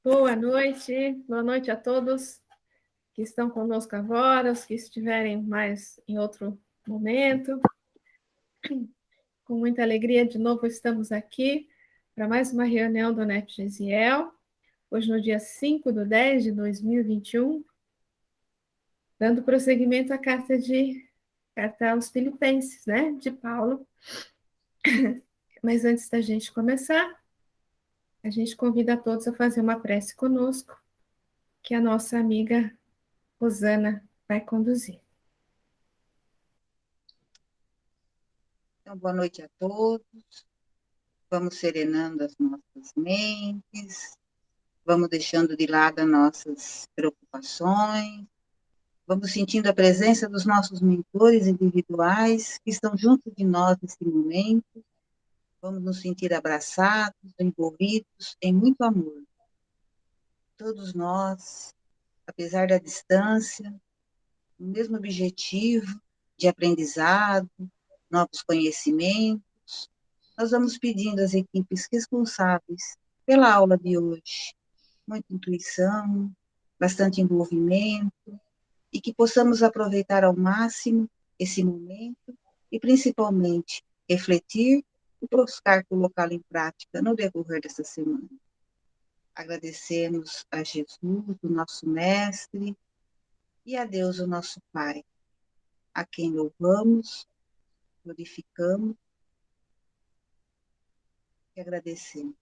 Boa noite a todos que estão conosco agora, os que estiverem mais em outro momento. Com muita alegria, de novo estamos aqui para mais uma reunião do NEP Gesiel, hoje no dia 5/10/2021, dando prosseguimento à carta aos Filipenses, né, de Paulo. Mas antes da gente começar, a gente convida a todos a fazer uma prece conosco, que a nossa amiga Rosana vai conduzir. Então, boa noite a todos. Vamos serenando as nossas mentes, vamos deixando de lado as nossas preocupações, vamos sentindo a presença dos nossos mentores individuais que estão junto de nós nesse momento. Vamos nos sentir abraçados, envolvidos em muito amor. Todos nós, apesar da distância, o mesmo objetivo de aprendizado, novos conhecimentos. Nós vamos pedindo às equipes responsáveis pela aula de hoje muita intuição, bastante envolvimento, e que possamos aproveitar ao máximo esse momento e, principalmente, refletir e buscar colocá-lo em prática no decorrer dessa semana. Agradecemos a Jesus, o nosso Mestre, e a Deus, o nosso Pai, a quem louvamos, glorificamos e agradecemos.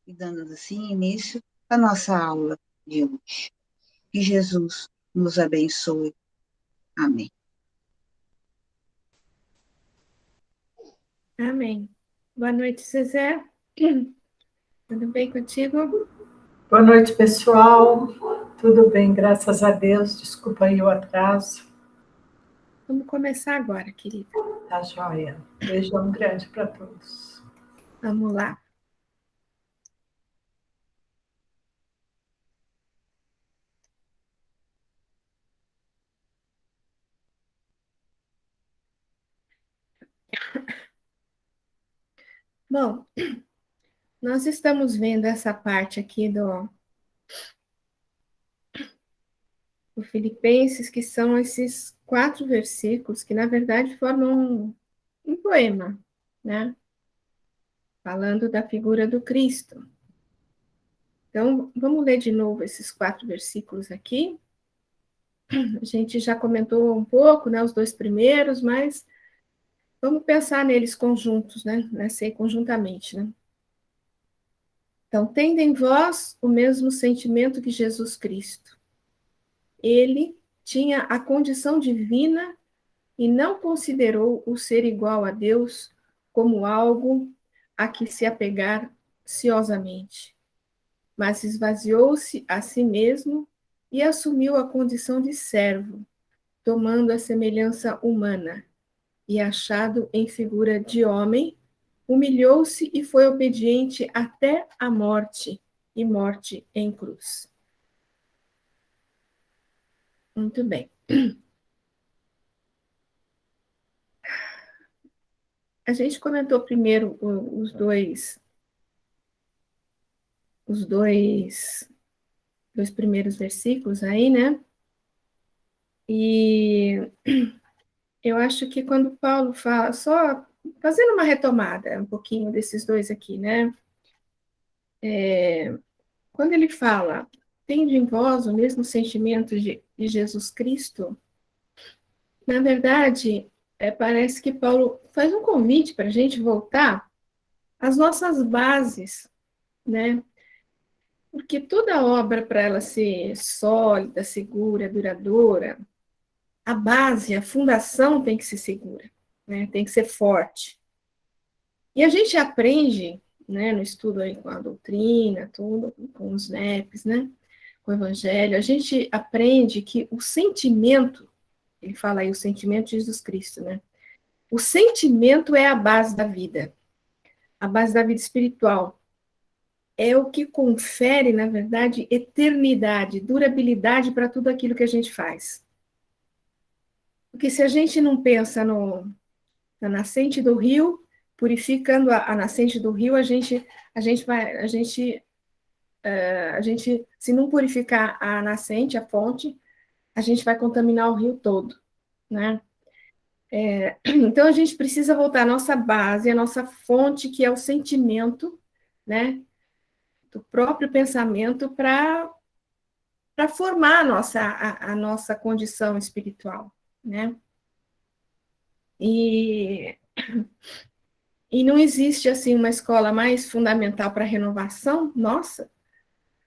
E dando assim início à nossa aula de hoje. Que Jesus nos abençoe. Amém. Amém. Boa noite, Zezé. Tudo bem contigo? Boa noite, pessoal. Tudo bem, graças a Deus. Desculpa aí o atraso. Vamos começar agora, querida. Tá joia. Beijão grande para todos. Vamos lá. Bom, nós estamos vendo essa parte aqui do Filipenses, que são esses 4 versículos que, na verdade, formam um poema, né? Falando da figura do Cristo. Então, vamos ler de novo esses 4 versículos aqui. A gente já comentou um pouco, né, os 2 primeiros, mas vamos pensar neles conjuntos, né? Conjuntamente, né? Então, tende em vós o mesmo sentimento que Jesus Cristo. Ele tinha a condição divina e não considerou o ser igual a Deus como algo a que se apegar ciosamente, mas esvaziou-se a si mesmo e assumiu a condição de servo, tomando a semelhança humana, e achado em figura de homem, humilhou-se e foi obediente até a morte, e morte em cruz. Muito bem. A gente comentou primeiro os dois primeiros versículos aí, né? E eu acho que quando Paulo fala, só fazendo uma retomada um pouquinho desses dois aqui, né? Quando ele fala, tende em vós o mesmo sentimento de Jesus Cristo, na verdade, parece que Paulo faz um convite para a gente voltar às nossas bases, né? Porque toda obra, para ela ser sólida, segura, duradoura, a base, a fundação tem que ser segura, né? Tem que ser forte. E a gente aprende, né, no estudo aí com a doutrina, tudo, com os NEPs, né, com o evangelho, a gente aprende que o sentimento, ele fala aí o sentimento de Jesus Cristo, né? O sentimento é a base da vida espiritual. É o que confere, na verdade, eternidade, durabilidade para tudo aquilo que a gente faz. Porque se a gente não pensa na nascente do rio, purificando a nascente do rio, a gente a gente, se não purificar a nascente, a fonte, a gente vai contaminar o rio todo, né? Então, a gente precisa voltar à nossa base, à nossa fonte, que é o sentimento, né? Do próprio pensamento, para formar a nossa condição espiritual, né? E não existe, assim, uma escola mais fundamental para a renovação nossa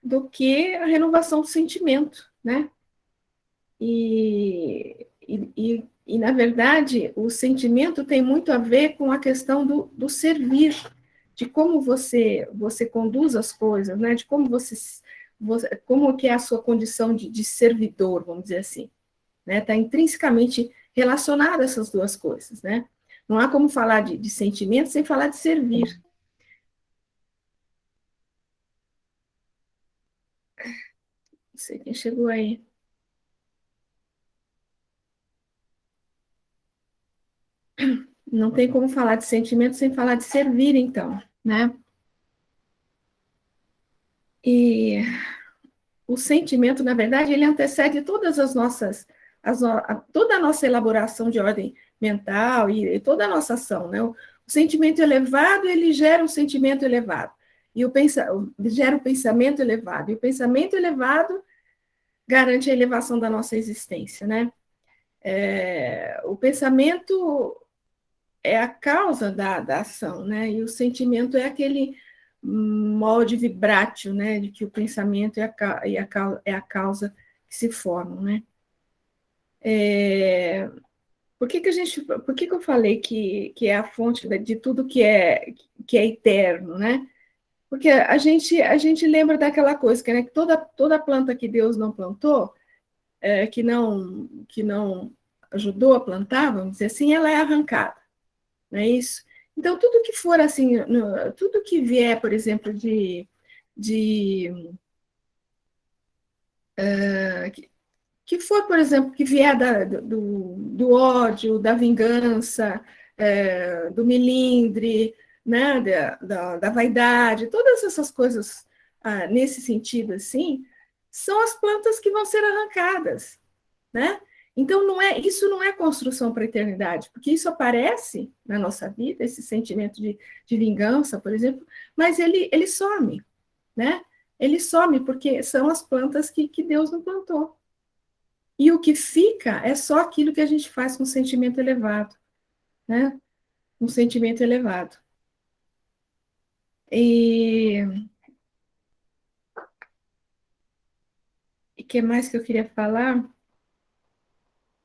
do que a renovação do sentimento, né? Na verdade, o sentimento tem muito a ver com a questão do servir, de como você conduz as coisas, né? De como como que é a sua condição de servidor, vamos dizer assim, né? Está intrinsecamente relacionada a essas duas coisas, né? Não há como falar de sentimento sem falar de servir. Não sei quem chegou aí. Não tem como falar de sentimento sem falar de servir, então, né? E o sentimento, na verdade, ele antecede todas as nossas, toda a nossa elaboração de ordem mental e toda a nossa ação, né? O sentimento elevado, ele gera um sentimento elevado, e gera um pensamento elevado, e o pensamento elevado garante a elevação da nossa existência, né? O pensamento é a causa da ação, né? E o sentimento é aquele molde vibrátil, né? De que o pensamento é a causa que se formam, né? Por que eu falei que é a fonte de tudo que é eterno, né? Porque a gente lembra daquela coisa, que, né, que toda planta que Deus não plantou, que não ajudou a plantar, vamos dizer assim, ela é arrancada. Não é isso? Então, tudo que for assim, tudo que vier, por exemplo, de que for, por exemplo, que vier do ódio, da vingança, do melindre, né, da vaidade, todas essas coisas nesse sentido, assim, são as plantas que vão ser arrancadas, né? Então, isso não é construção para a eternidade, porque isso aparece na nossa vida, esse sentimento de vingança, por exemplo, mas ele some, né? Ele some porque são as plantas que Deus não plantou. E o que fica é só aquilo que a gente faz com sentimento elevado, né? Um sentimento elevado. E o que mais que eu queria falar?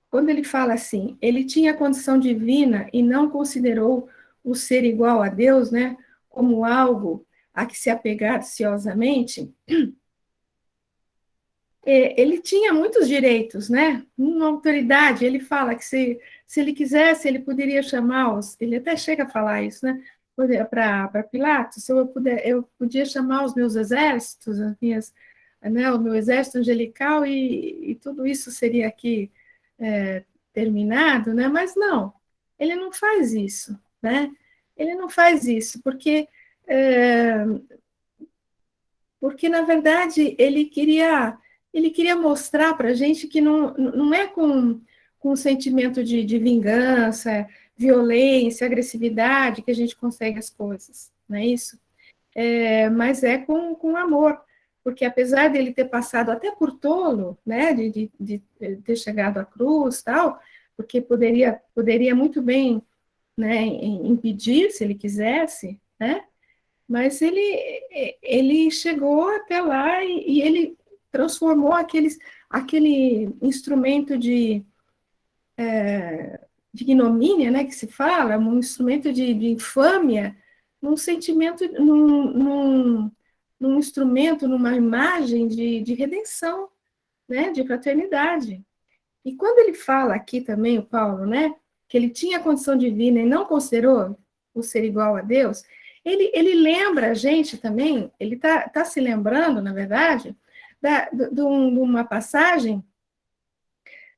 Quando ele fala assim, ele tinha a condição divina e não considerou o ser igual a Deus, né, como algo a que se apegar ansiosamente, ele tinha muitos direitos, né? Uma autoridade, ele fala que se ele quisesse, ele poderia chamar ele até chega a falar isso, né? Para Pilatos, se eu podia chamar os meus exércitos, né, o meu exército angelical, e tudo isso seria aqui terminado, né? Mas não, ele não faz isso, né? Ele não faz isso, é, porque na verdade ele queria mostrar para a gente que não é com um sentimento de vingança, violência, agressividade que a gente consegue as coisas, não é isso? Mas é com amor, porque apesar dele ter passado até por tolo, né, de ter chegado à cruz, tal, porque poderia muito bem, né, impedir se ele quisesse, né, mas ele chegou até lá e ele transformou aquele instrumento de ignomínia, né, que se fala, um instrumento de infâmia, num sentimento, num instrumento, numa imagem de redenção, né, de fraternidade. E quando ele fala aqui também, o Paulo, né, que ele tinha condição divina e não considerou o ser igual a Deus, ele lembra a gente também, ele tá se lembrando, na verdade, de uma passagem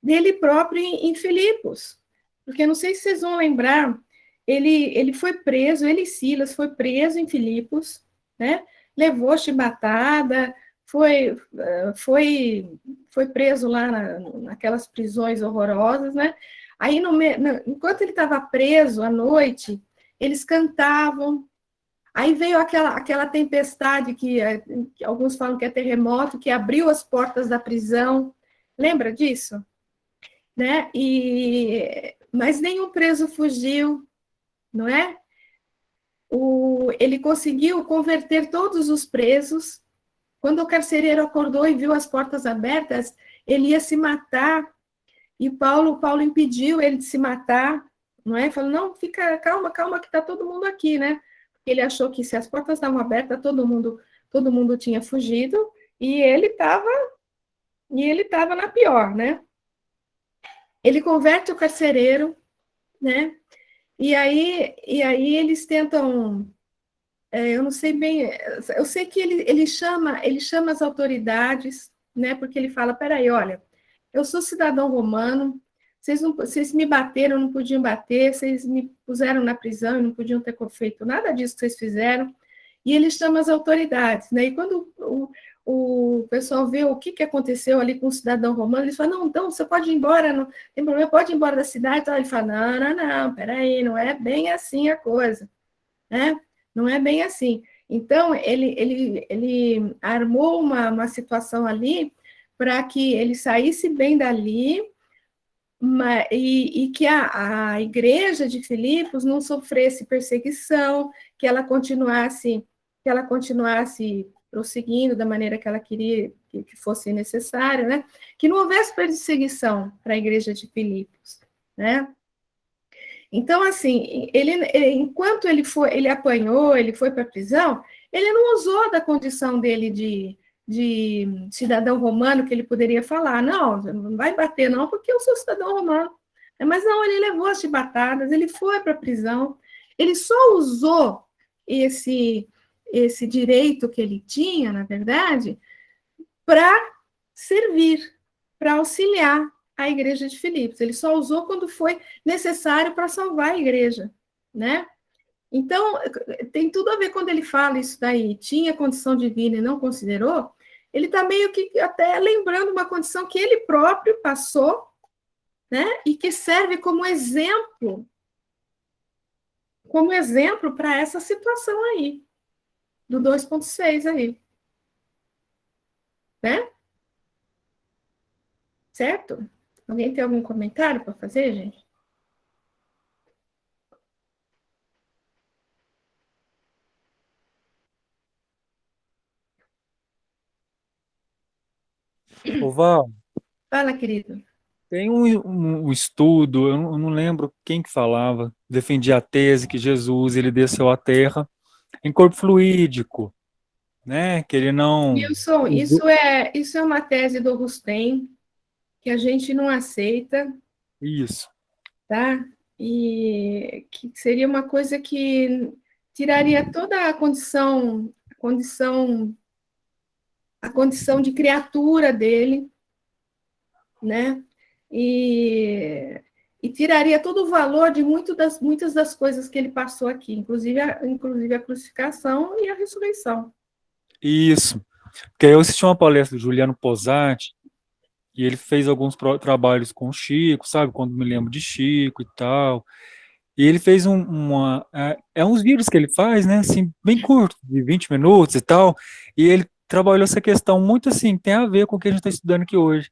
dele próprio em Filipos. Porque não sei se vocês vão lembrar, ele foi preso, ele e Silas foi preso em Filipos, né? levou chibatada, foi, foi preso lá naquelas prisões horrorosas, né? Aí, enquanto ele estava preso à noite, eles cantavam. Aí veio aquela tempestade que alguns falam que é terremoto, que abriu as portas da prisão. Lembra disso? Né? Mas nenhum preso fugiu, não é? Ele conseguiu converter todos os presos. Quando o carcereiro acordou e viu as portas abertas, ele ia se matar. E Paulo impediu ele de se matar, não é? Falou, não, fica, calma, calma, que está todo mundo aqui, né? Porque ele achou que se as portas estavam abertas, todo mundo tinha fugido e ele estava na pior, né? Ele converte o carcereiro, né? E aí eles tentam, eu não sei bem, eu sei que ele chama as autoridades, né? Porque ele fala, peraí, olha, eu sou cidadão romano, vocês me bateram, não podiam bater, vocês me puseram na prisão, não podiam ter feito nada disso que vocês fizeram. E ele chama as autoridades, né? E quando o pessoal vê o que aconteceu ali com o cidadão romano, eles falam, não, então você pode ir embora, não tem problema, pode ir embora da cidade. Então ele fala, não, peraí, não é bem assim a coisa, né? Não é bem assim. Então, ele armou uma situação ali para que ele saísse bem dali e que a igreja de Filipos não sofresse perseguição, que ela continuasse prosseguindo da maneira que ela queria que fosse necessário, né? Que não houvesse perseguição para a igreja de Filipos, né? Então, assim, enquanto ele apanhou, ele foi para a prisão, ele não usou da condição dele de cidadão romano, que ele poderia falar, não vai bater não, porque eu sou cidadão romano. Mas não, ele levou as chibatadas, ele foi para a prisão, ele só usou esse direito que ele tinha, na verdade, para servir, para auxiliar a igreja de Filipos. Ele só usou quando foi necessário para salvar a igreja, né? Então, tem tudo a ver quando ele fala isso daí, tinha condição divina e não considerou, ele está meio que até lembrando uma condição que ele próprio passou, né? E que serve como exemplo para essa situação aí, do 2,6 aí, né? Certo? Alguém tem algum comentário para fazer, gente? Ô, Val, Fala, querido. tem um estudo, eu não lembro quem que falava, defendia a tese que Jesus ele desceu à Terra em corpo fluídico, né? Que ele não Wilson, usou isso é uma tese do Rustem que a gente não aceita, isso. tá? E que seria uma coisa que tiraria toda a condição de criatura dele, né? E tiraria todo o valor de muitas das coisas que ele passou aqui, inclusive a crucificação e a ressurreição. Isso. Porque eu assisti uma palestra do Juliano Posati e ele fez alguns trabalhos com o Chico, sabe? Quando me lembro de Chico e tal. E ele fez uns vídeos que ele faz, né? Assim, bem curto, de 20 minutos e tal. E ele trabalhou essa questão muito assim, tem a ver com o que a gente está estudando aqui hoje.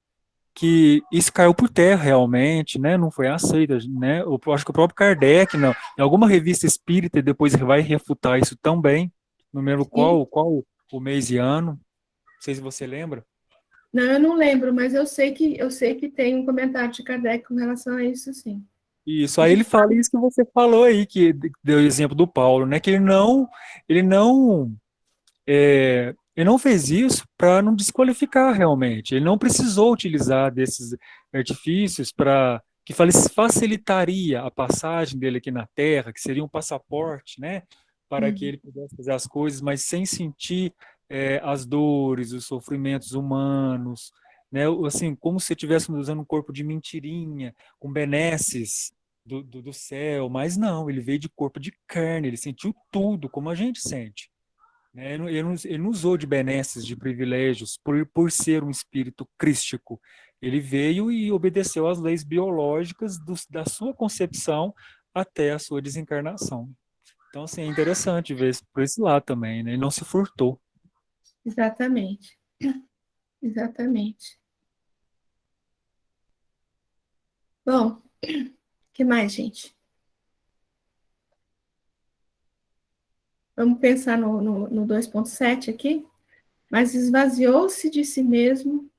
Que isso caiu por terra realmente, né? Não foi aceito, né? Eu acho que o próprio Kardec, não, em alguma revista espírita, depois vai refutar isso também. Não lembro Sim. qual o mês e ano. Não sei se você lembra. Não, eu não lembro, mas eu sei que tem um comentário de Kardec com relação a isso, sim. Isso, aí ele fala isso que você falou aí, que deu o exemplo do Paulo, né? Que ele não ele não fez isso para não desqualificar realmente. Ele não precisou utilizar desses artifícios para que facilitaria a passagem dele aqui na Terra, que seria um passaporte, né, para que ele pudesse fazer as coisas, mas sem sentir as dores, os sofrimentos humanos, né, assim, como se estivéssemos usando um corpo de mentirinha, com benesses do céu, mas não, ele veio de corpo de carne, ele sentiu tudo, como a gente sente. né? Ele não usou de benesses, de privilégios, por ser um espírito crístico. Ele veio e obedeceu às leis biológicas da sua concepção até a sua desencarnação. Então, assim, é interessante ver por esse lado também, né? Ele não se furtou. Exatamente. Exatamente. Bom, o que mais, gente? Vamos pensar no 2.7 aqui? Mas esvaziou-se de si mesmo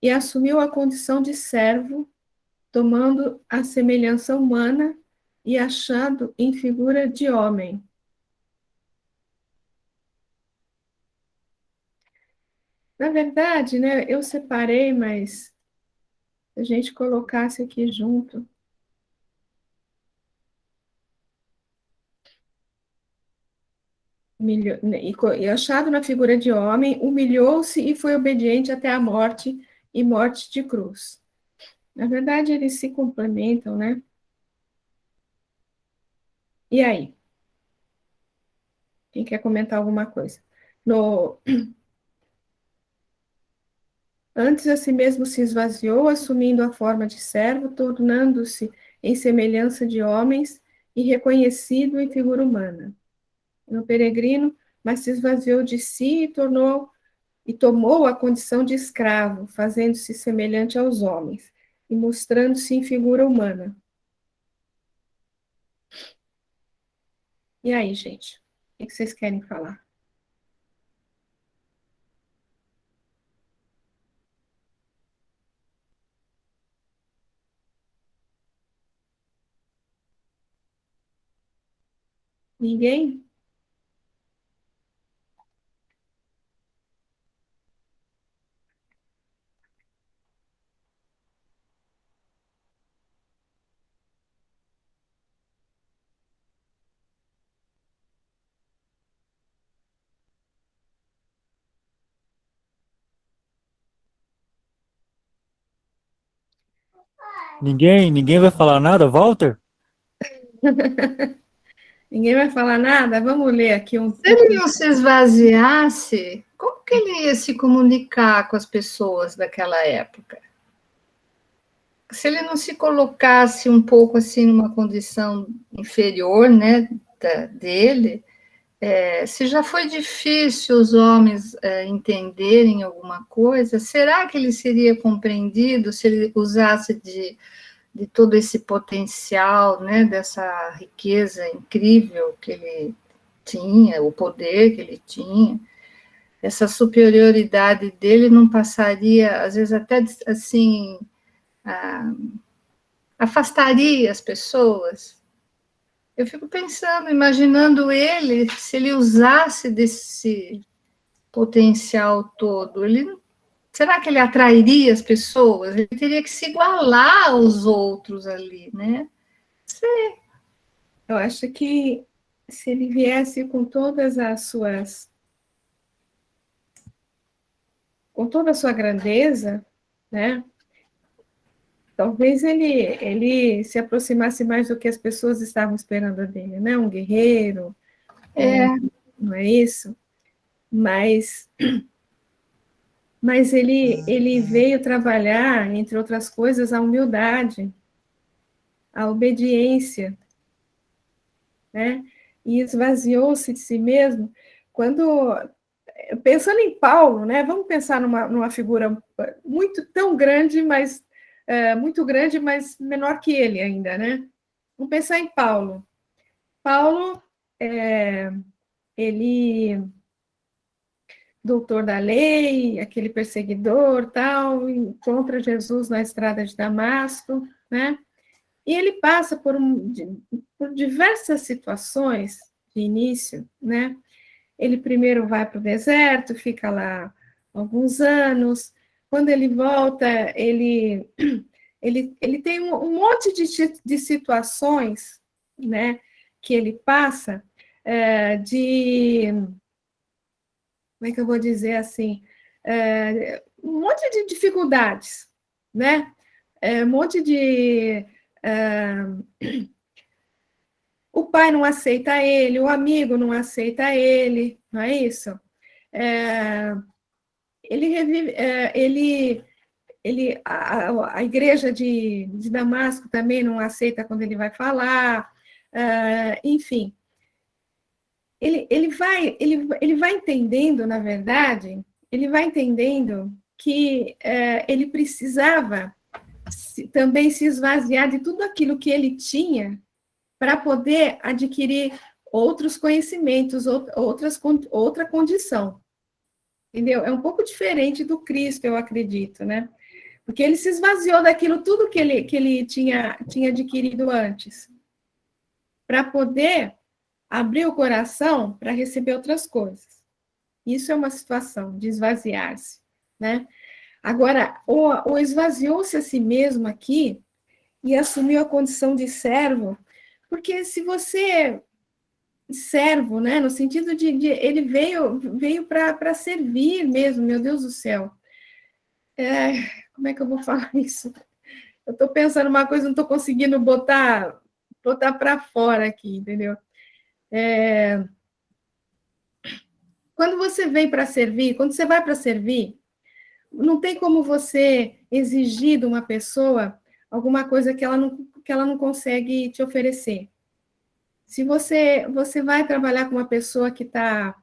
e assumiu a condição de servo, tomando a semelhança humana e achado em figura de homem. Na verdade, né, eu separei, mas se a gente colocasse aqui junto. E achado na figura de homem, humilhou-se e foi obediente até a morte e morte de cruz. Na verdade, eles se complementam, né? E aí? Quem quer comentar alguma coisa? Antes a si mesmo se esvaziou, assumindo a forma de servo, tornando-se em semelhança de homens e reconhecido em figura humana. No peregrino, mas se esvaziou de si e tomou a condição de escravo, fazendo-se semelhante aos homens e mostrando-se em figura humana. E aí, gente? O que vocês querem falar? Ninguém? Ninguém vai falar nada, Walter? Ninguém vai falar nada? Vamos ler aqui um. Se ele não se esvaziasse, como que ele ia se comunicar com as pessoas daquela época? Se ele não se colocasse um pouco assim numa condição inferior, né, dele, se já foi difícil os homens entenderem alguma coisa, será que ele seria compreendido se ele usasse de todo esse potencial, né, dessa riqueza incrível que ele tinha, o poder que ele tinha? Essa superioridade dele não passaria, às vezes até assim, afastaria as pessoas? Eu fico pensando, imaginando ele, se ele usasse desse potencial todo, será que ele atrairia as pessoas? Ele teria que se igualar aos outros ali, né? Eu acho que se ele viesse com todas as suas. Com toda a sua grandeza, né? Talvez ele se aproximasse mais do que as pessoas estavam esperando dele, né? Um guerreiro, não é isso? Mas ele veio trabalhar, entre outras coisas, a humildade, a obediência, né? E esvaziou-se de si mesmo. Pensando em Paulo, né? Vamos pensar numa figura tão grande, mas muito grande, mas menor que ele ainda, né? Vamos pensar em Paulo. Paulo, ele, doutor da lei, aquele perseguidor, tal, encontra Jesus na estrada de Damasco, né? E ele passa por diversas situações de início, né? Ele primeiro vai para o deserto, fica lá alguns anos. Quando ele volta, ele tem um monte de situações, né, que ele passa, como é que eu vou dizer assim, um monte de dificuldades, né? Um monte de... o pai não aceita ele, o amigo não aceita ele, não é isso? ele revive, a igreja de Damasco também não aceita quando ele vai falar, enfim. Ele vai entendendo, na verdade, ele vai entendendo que ele precisava também se esvaziar de tudo aquilo que ele tinha para poder adquirir outros conhecimentos, outra condição. Entendeu? É um pouco diferente do Cristo, eu acredito, né? Porque ele se esvaziou daquilo tudo que ele tinha adquirido antes, para poder abrir o coração para receber outras coisas. Isso é uma situação de esvaziar-se, né? Agora, o esvaziou-se a si mesmo aqui e assumiu a condição de servo, porque se você servo, né, no sentido de ele veio para servir mesmo, meu Deus do céu. Como é que eu vou falar isso? Eu estou pensando uma coisa, não estou conseguindo botar para fora aqui, entendeu? Quando você vem para servir, quando você vai para servir, não tem como você exigir de uma pessoa alguma coisa que ela não consegue te oferecer. Se você vai trabalhar com uma pessoa que tá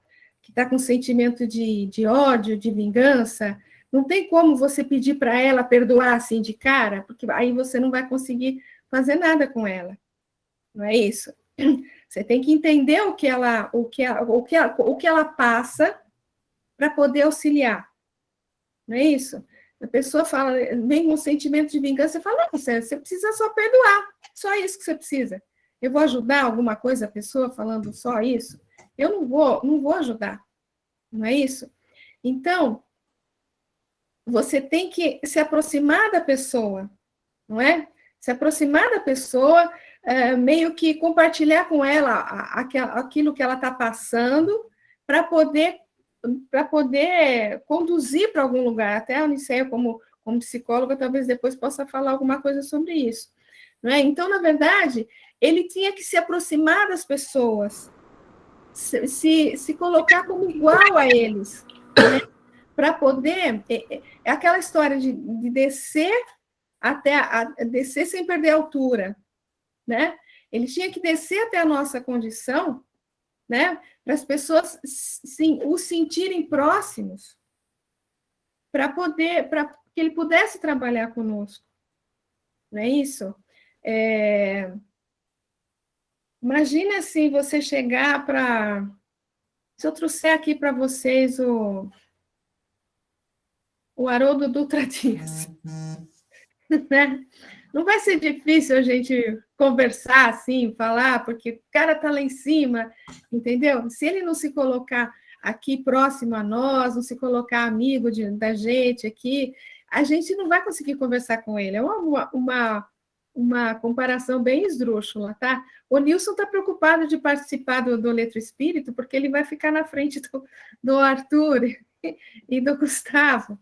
com sentimento de ódio, de vingança, não tem como você pedir para ela perdoar assim de cara, porque aí você não vai conseguir fazer nada com ela. Não é isso? Você tem que entender o que ela passa para poder auxiliar. Não é isso? A pessoa fala, vem com um sentimento de vingança, você fala, não, você precisa só perdoar, só isso que você precisa. Eu vou ajudar alguma coisa a pessoa falando só isso? Eu não vou ajudar, não é isso? Então, você tem que se aproximar da pessoa, não é? Se aproximar da pessoa, meio que compartilhar com ela aquilo que ela está passando, para poder conduzir para algum lugar. Até a Uniceia, como psicóloga, talvez depois possa falar alguma coisa sobre isso. Não é? Então, na verdade, ele tinha que se aproximar das pessoas, se colocar como igual a eles, né? Para poder... É aquela história de descer descer sem perder a altura, né? Ele tinha que descer até a nossa condição, né? Para as pessoas o sentirem próximos, para que ele pudesse trabalhar conosco. Não é isso? Imagina assim, você chegar para... Se eu trouxer aqui para vocês o Haroldo Dutra Dias, né? Não vai ser difícil a gente conversar assim, falar, porque o cara está lá em cima, entendeu? Se ele não se colocar aqui próximo a nós, não se colocar amigo da gente aqui, a gente não vai conseguir conversar com ele. É uma comparação bem esdrúxula, tá? O Nilson está preocupado de participar do Letra Espírito, porque ele vai ficar na frente do Arthur e do Gustavo.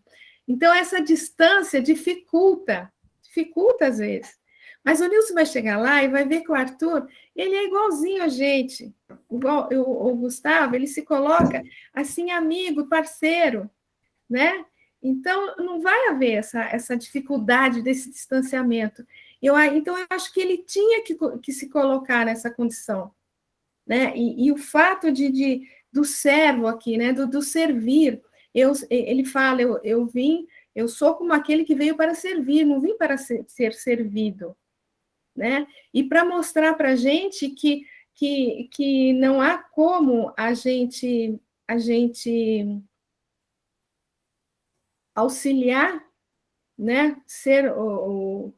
Então, essa distância dificulta às vezes. Mas o Nilson vai chegar lá e vai ver que o Arthur, ele é igualzinho a gente. Igual o Gustavo, ele se coloca assim, amigo, parceiro, né? Então, não vai haver essa dificuldade desse distanciamento. Então, eu acho que ele tinha que se colocar nessa condição, né? E o fato do servo aqui, né? Do servir, ele fala, eu sou como aquele que veio para servir, não vim para ser servido, né? E para mostrar para a gente que não há como a gente auxiliar, né? Ser o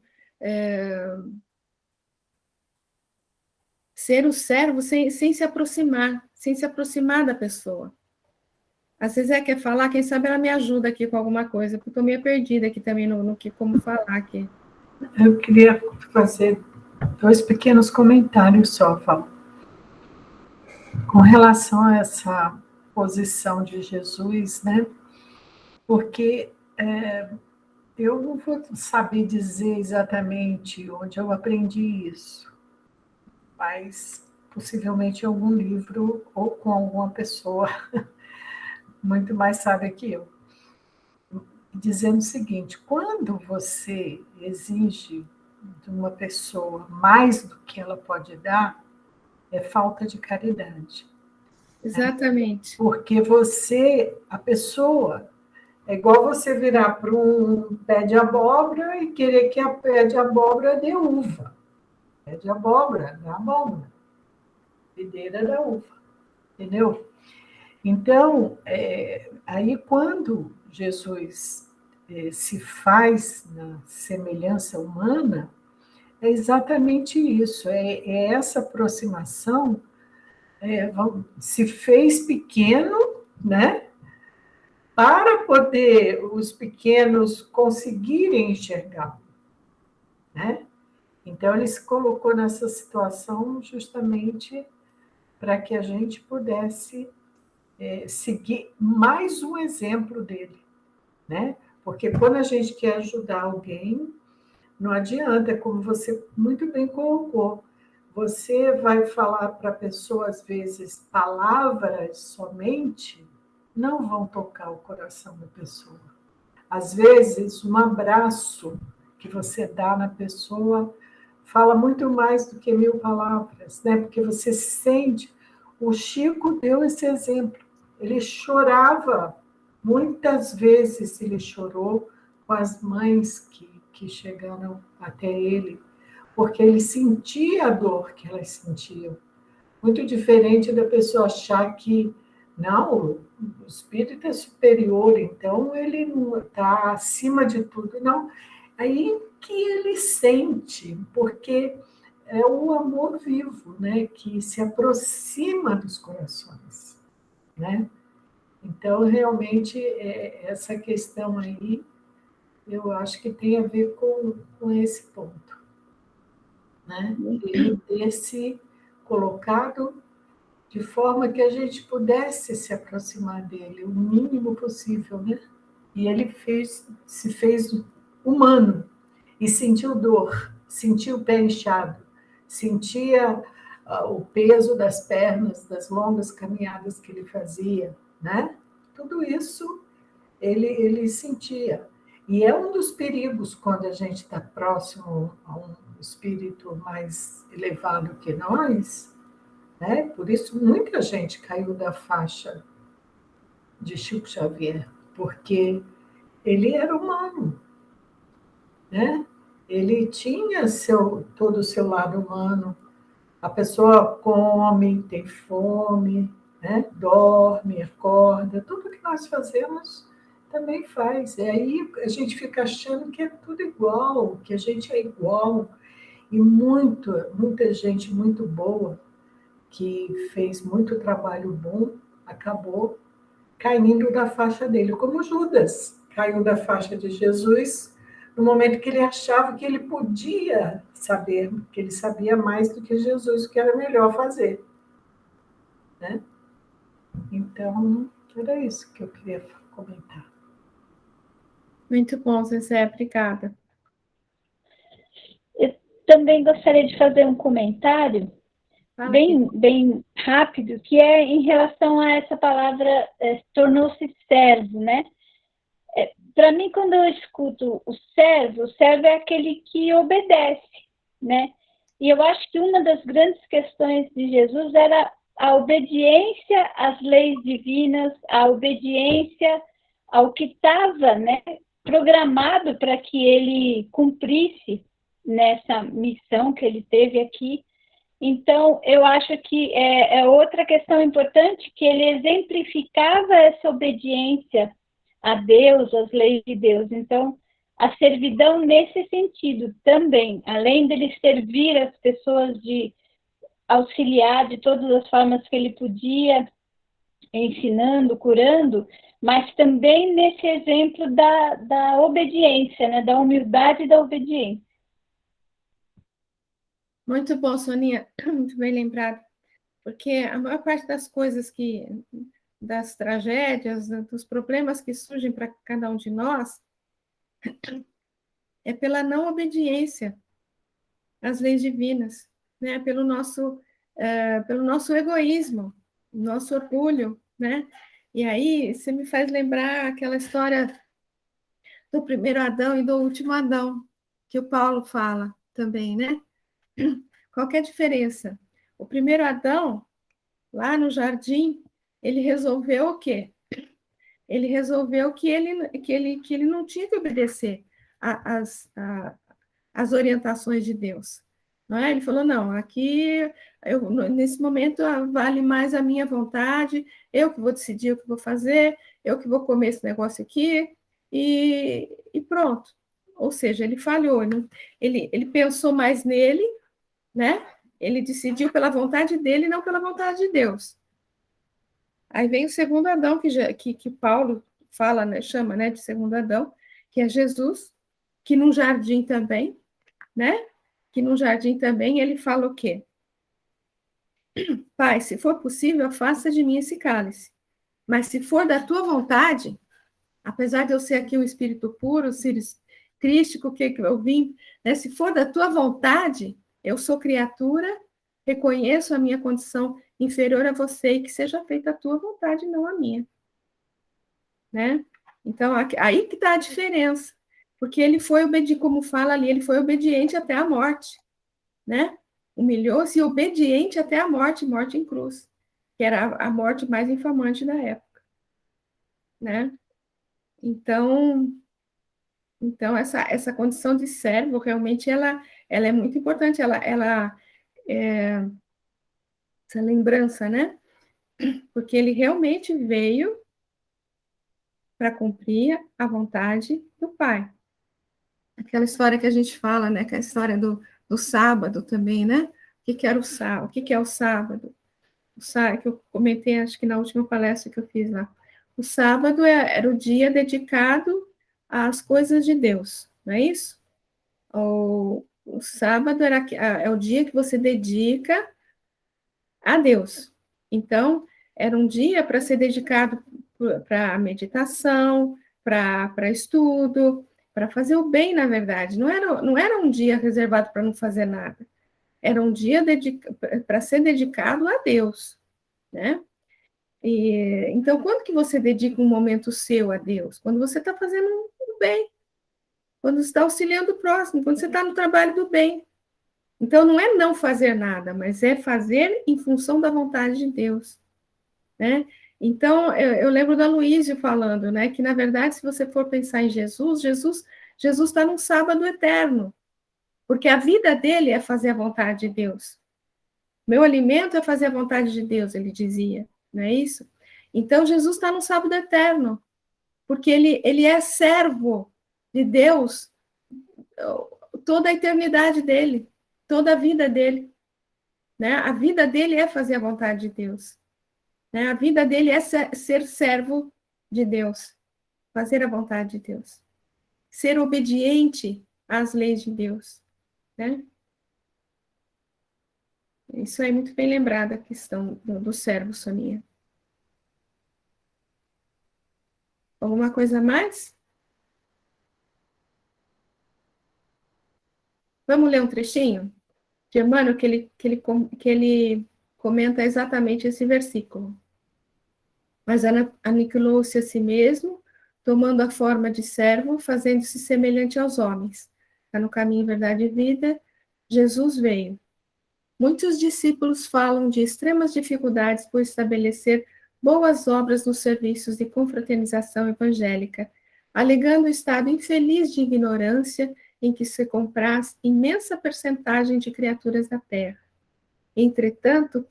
servo sem se aproximar da pessoa. Às vezes quer falar, quem sabe ela me ajuda aqui com alguma coisa, porque estou meio perdida aqui também no que como falar aqui. Eu queria fazer 2 pequenos comentários só, Fábio. Com relação a essa posição de Jesus, né? Porque eu não vou saber dizer exatamente onde eu aprendi isso, mas possivelmente em algum livro ou com alguma pessoa muito mais sábia que eu, dizendo o seguinte: quando você exige de uma pessoa mais do que ela pode dar, é falta de caridade. Exatamente. Porque a pessoa, é igual você virar para um pé de abóbora e querer que a pé de abóbora dê uva. Pé de abóbora, dá abóbora. Videira da uva. Entendeu? Então, aí quando Jesus se faz na semelhança humana, é exatamente isso, é essa aproximação, se fez pequeno, né, para poder os pequenos conseguirem enxergar, né? Então, ele se colocou nessa situação justamente para que a gente pudesse seguir mais um exemplo dele, né? Porque quando a gente quer ajudar alguém, não adianta, como você muito bem colocou, você vai falar para a pessoa, às vezes, palavras somente, não vão tocar o coração da pessoa. Às vezes, um abraço que você dá na pessoa fala muito mais do que 1000 palavras, né? Porque você sente. O Chico deu esse exemplo. Ele chorava, muitas vezes ele chorou com as mães que chegaram até ele, porque ele sentia a dor que elas sentiam. Muito diferente da pessoa achar que, não, o espírito é superior, então ele está acima de tudo. Não, aí que ele sente, porque é o amor vivo, né, que se aproxima dos corações, né? Então, realmente, essa questão aí, eu acho que tem a ver com esse ponto, né? Ele ter se colocado de forma que a gente pudesse se aproximar dele o mínimo possível, né? E ele se fez humano e sentiu dor, sentiu o pé inchado, sentia o peso das pernas, das longas caminhadas que ele fazia, né? Tudo isso ele sentia. E é um dos perigos quando a gente está próximo a um espírito mais elevado que nós, né? Por isso muita gente caiu da faixa de Chico Xavier, porque ele era humano, né? Ele tinha todo o seu lado humano. A pessoa come, tem fome, né? Dorme, acorda, tudo que nós fazemos também faz. E aí a gente fica achando que é tudo igual, que a gente é igual. E muita gente muito boa, que fez muito trabalho bom, acabou caindo da faixa dele, como Judas caiu da faixa de Jesus no momento que ele achava que ele podia saber, que ele sabia mais do que Jesus, o que era melhor fazer, né? Então, era isso que eu queria comentar. Muito bom, Zezé, obrigada. Eu também gostaria de fazer um comentário bem rápido, que é em relação a essa palavra tornou-se servo, né? Para mim, quando eu escuto o servo é aquele que obedece, né? E eu acho que uma das grandes questões de Jesus era a obediência às leis divinas, a obediência ao que estava, né, programado para que ele cumprisse nessa missão que ele teve aqui. Então, eu acho que é outra questão importante, que ele exemplificava essa obediência a Deus, às leis de Deus. Então, a servidão nesse sentido também, além dele servir as pessoas, de auxiliar de todas as formas que ele podia, ensinando, curando, mas também nesse exemplo da obediência, né? Da humildade e da obediência. Muito bom, Soninha, muito bem lembrado, porque a maior parte das coisas das tragédias, dos problemas que surgem para cada um de nós, é pela não obediência às leis divinas, né? Pelo nosso egoísmo, nosso orgulho, né? E aí, você me faz lembrar aquela história do primeiro Adão e do último Adão, que o Paulo fala também, né? Qual que é a diferença? O primeiro Adão, lá no jardim, ele resolveu o quê? Ele resolveu que ele não tinha que obedecer às orientações de Deus. Não é? Ele falou, não, aqui, nesse momento, vale mais a minha vontade, eu que vou decidir o que vou fazer, eu que vou comer esse negócio aqui, e pronto. Ou seja, ele falhou, ele pensou mais nele, né? Ele decidiu pela vontade dele, não pela vontade de Deus. Aí vem o segundo Adão, que Paulo fala, né, chama, né, de segundo Adão, que é Jesus, que num jardim também, né? Que num jardim também ele fala o quê? Pai, se for possível, afasta de mim esse cálice. Mas se for da tua vontade, apesar de eu ser aqui um espírito puro, crístico, que eu vim, né, se for da tua vontade, eu sou criatura, reconheço a minha condição inferior a você e que seja feita a tua vontade, não a minha. Né? Então, aí que está a diferença. Porque ele foi obediente, como fala ali, ele foi obediente até a morte. Né? Humilhou-se e obediente até a morte, morte em cruz, que era a morte mais infamante da época. Né? Então essa condição de servo, realmente, ela é muito importante, essa lembrança, né? Porque ele realmente veio para cumprir a vontade do Pai. Aquela história que a gente fala, né? Que é a história do sábado também, né? O que era o sábado? O que é o sábado? O sábado, que eu comentei, acho que na última palestra que eu fiz lá. O sábado era o dia dedicado às coisas de Deus, não é isso? O sábado é o dia que você dedica a Deus. Então, era um dia para ser dedicado para meditação, para estudo, para fazer o bem, na verdade. Não era um dia reservado para não fazer nada. Era um dia para ser dedicado a Deus, né? Então, quando que você dedica um momento seu a Deus? Quando você está fazendo o bem, quando você está auxiliando o próximo, quando você está no trabalho do bem. Então, não é não fazer nada, mas é fazer em função da vontade de Deus, né? Então, eu lembro da Luísio falando, né, que, na verdade, se você for pensar em Jesus está num sábado eterno, porque a vida dele é fazer a vontade de Deus. Meu alimento é fazer a vontade de Deus, ele dizia, não é isso? Então, Jesus está num sábado eterno, porque ele é servo de Deus toda a eternidade dele, toda a vida dele. Né? A vida dele é fazer a vontade de Deus. Né? A vida dele é ser servo de Deus, fazer a vontade de Deus, ser obediente às leis de Deus. Né? Isso é muito bem lembrado, a questão do servo, Soninha. Alguma coisa a mais? Vamos ler um trechinho de Emmanuel, que ele comenta exatamente esse versículo. Mas aniquilou-se a si mesmo, tomando a forma de servo, fazendo-se semelhante aos homens. Está no Caminho, Verdade e Vida, Jesus veio. Muitos discípulos falam de extremas dificuldades por estabelecer boas obras nos serviços de confraternização evangélica, alegando o estado infeliz de ignorância em que se compraz imensa percentagem de criaturas da terra. Entretanto,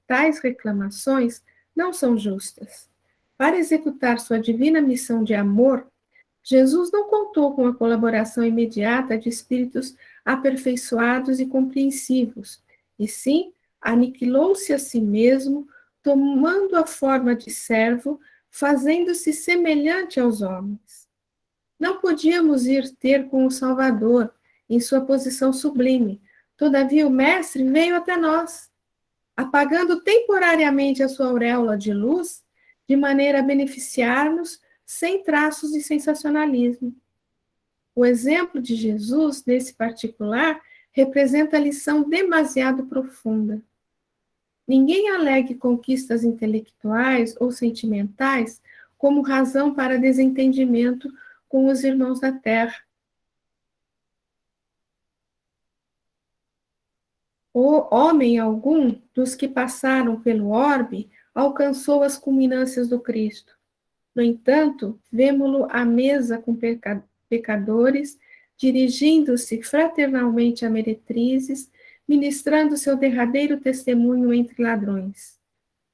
tais reclamações não são justas. Para executar sua divina missão de amor, Jesus não contou com a colaboração imediata de espíritos aperfeiçoados e compreensivos, e sim aniquilou-se a si mesmo, tomando a forma de servo, fazendo-se semelhante aos homens. Não podíamos ir ter com o Salvador em sua posição sublime, todavia o Mestre veio até nós, apagando temporariamente a sua auréola de luz, de maneira a beneficiar-nos sem traços de sensacionalismo. O exemplo de Jesus, nesse particular, representa a lição demasiado profunda. ninguém alegue conquistas intelectuais ou sentimentais como razão para desentendimento com os irmãos da terra. O homem algum dos que passaram pelo orbe alcançou as culminâncias do Cristo. No entanto, vemo-lo à mesa com pecadores, dirigindo-se fraternalmente a meretrizes, ministrando seu derradeiro testemunho entre ladrões.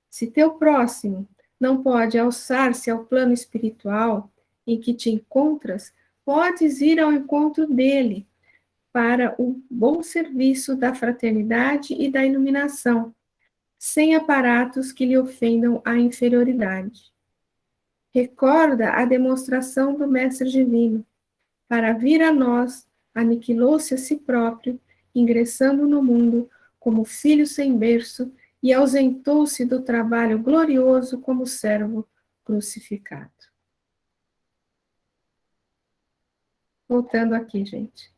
Se teu próximo não pode alçar-se ao plano espiritual em que te encontras, podes ir ao encontro dele para o bom serviço da fraternidade e da iluminação, sem aparatos que lhe ofendam a inferioridade. Recorda a demonstração do Mestre Divino. Para vir a nós, aniquilou-se a si próprio, ingressando no mundo como filho sem berço e ausentou-se do trabalho glorioso como servo crucificado. Voltando aqui, gente.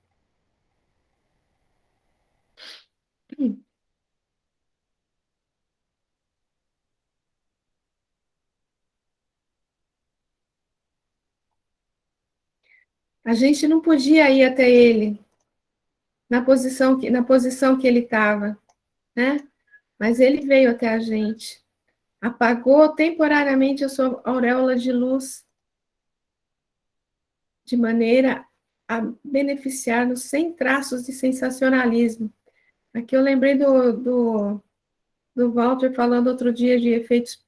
A gente não podia ir até ele na posição que ele estava, né? Mas ele veio até a gente, apagou temporariamente a sua auréola de luz, de maneira a beneficiar-nos sem traços de sensacionalismo. Aqui eu lembrei do Walter falando outro dia de efeitos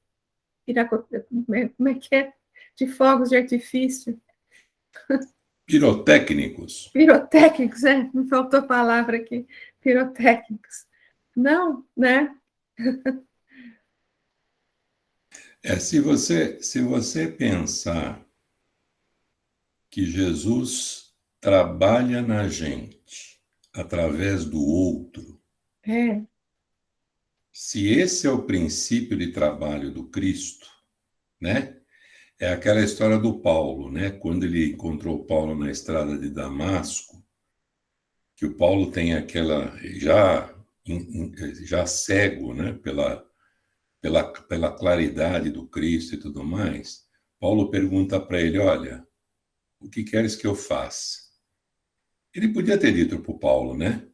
como é que é? De fogos de artifício. Pirotécnicos. Pirotécnicos, me faltou a palavra aqui. Pirotécnicos. Não, né? Se você pensar que Jesus trabalha na gente através do outro, se esse é o princípio de trabalho do Cristo, né? É aquela história do Paulo, né? Quando ele encontrou Paulo na estrada de Damasco, que o Paulo tem aquela já cego, né? Pela claridade do Cristo e tudo mais. Paulo pergunta para ele: olha, o que queres que eu faça? Ele podia ter dito para o Paulo, né?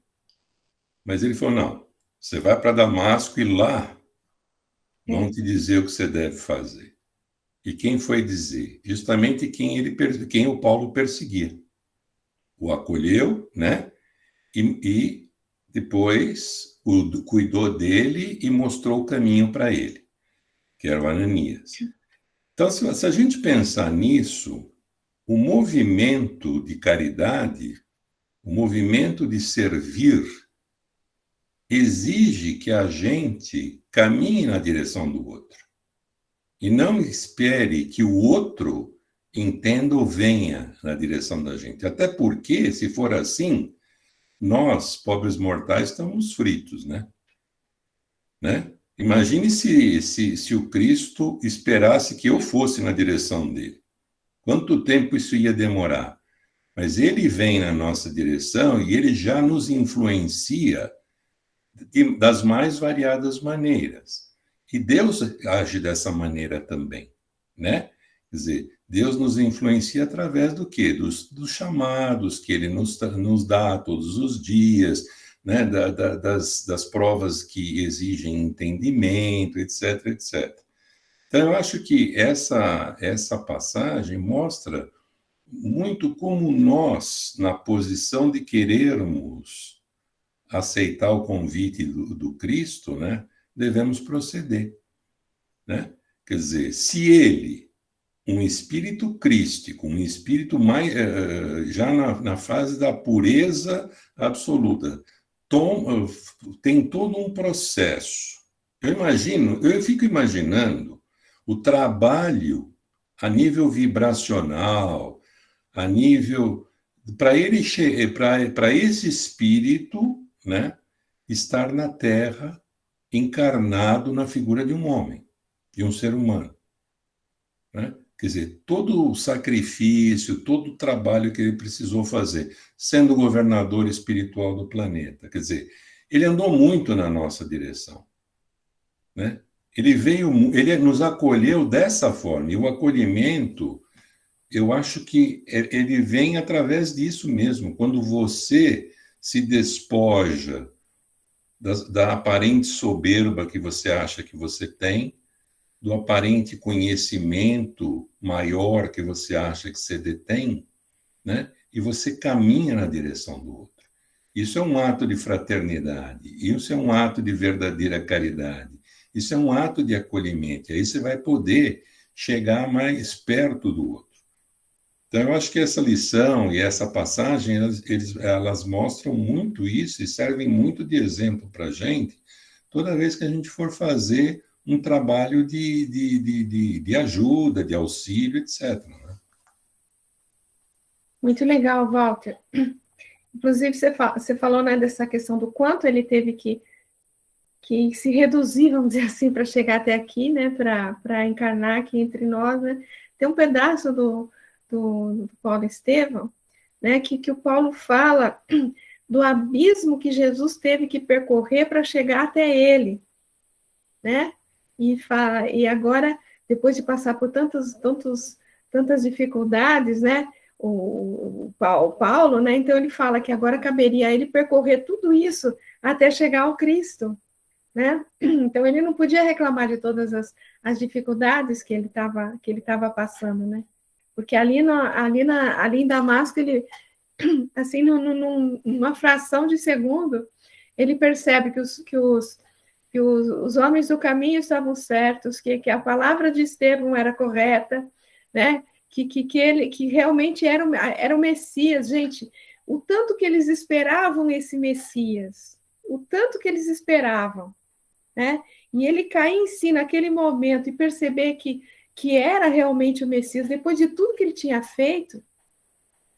Mas ele falou: não, você vai para Damasco e lá vão te dizer o que você deve fazer. E quem foi dizer? Justamente quem o Paulo perseguia. O acolheu, né? E depois cuidou dele e mostrou o caminho para ele, que era o Ananias. Então, se a gente pensar nisso, o movimento de caridade, o movimento de servir, exige que a gente caminhe na direção do outro. E não espere que o outro entenda ou venha na direção da gente. Até porque, se for assim, nós, pobres mortais, estamos fritos, né? Imagine se o Cristo esperasse que eu fosse na direção dele. Quanto tempo isso ia demorar? Mas ele vem na nossa direção e ele já nos influencia das mais variadas maneiras. E Deus age dessa maneira também, né? Quer dizer, Deus nos influencia através do quê? Dos chamados que Ele nos dá todos os dias, né? Das provas que exigem entendimento, etc, etc. Então, eu acho que essa passagem mostra muito como nós, na posição de querermos aceitar o convite do Cristo, né? Devemos proceder, né? Quer dizer, se ele, um espírito crístico, um espírito mais já na fase da pureza absoluta, tem todo um processo. Eu fico imaginando o trabalho a nível vibracional, a nível para esse espírito, né, estar na Terra encarnado na figura de um homem, de um ser humano, né? Quer dizer, todo o sacrifício, todo o trabalho que ele precisou fazer, sendo governador espiritual do planeta. Quer dizer, ele andou muito na nossa direção, né? Ele nos acolheu dessa forma, e o acolhimento, eu acho que ele vem através disso mesmo, quando você se despoja da aparente soberba que você acha que você tem, do aparente conhecimento maior que você acha que você detém, né? E você caminha na direção do outro. Isso é um ato de fraternidade, isso é um ato de verdadeira caridade, isso é um ato de acolhimento, aí você vai poder chegar mais perto do outro. Então, eu acho que essa lição e essa passagem, elas mostram muito isso e servem muito de exemplo para a gente, toda vez que a gente for fazer um trabalho de ajuda, de auxílio, etc. Né? Muito legal, Walter. Inclusive, você falou, né, dessa questão do quanto ele teve que se reduzir, vamos dizer assim, para chegar até aqui, né, para encarnar aqui entre nós, né? Tem um pedaço do Paulo Estevão, né, que o Paulo fala do abismo que Jesus teve que percorrer para chegar até ele, né? E agora, depois de passar por tantas dificuldades, né? O Paulo, né? Então ele fala que agora caberia a ele percorrer tudo isso até chegar ao Cristo, né? Então ele não podia reclamar de todas as dificuldades que ele estava passando, né? Porque ali em Damasco, ele, assim, numa fração de segundo, ele percebe que os homens do caminho estavam certos, que a palavra de Estevão era correta, né? Que realmente era o Messias. Gente, o tanto que eles esperavam esse Messias, o tanto que eles esperavam, né? E ele cair em si naquele momento e perceber que era realmente o Messias, depois de tudo que ele tinha feito,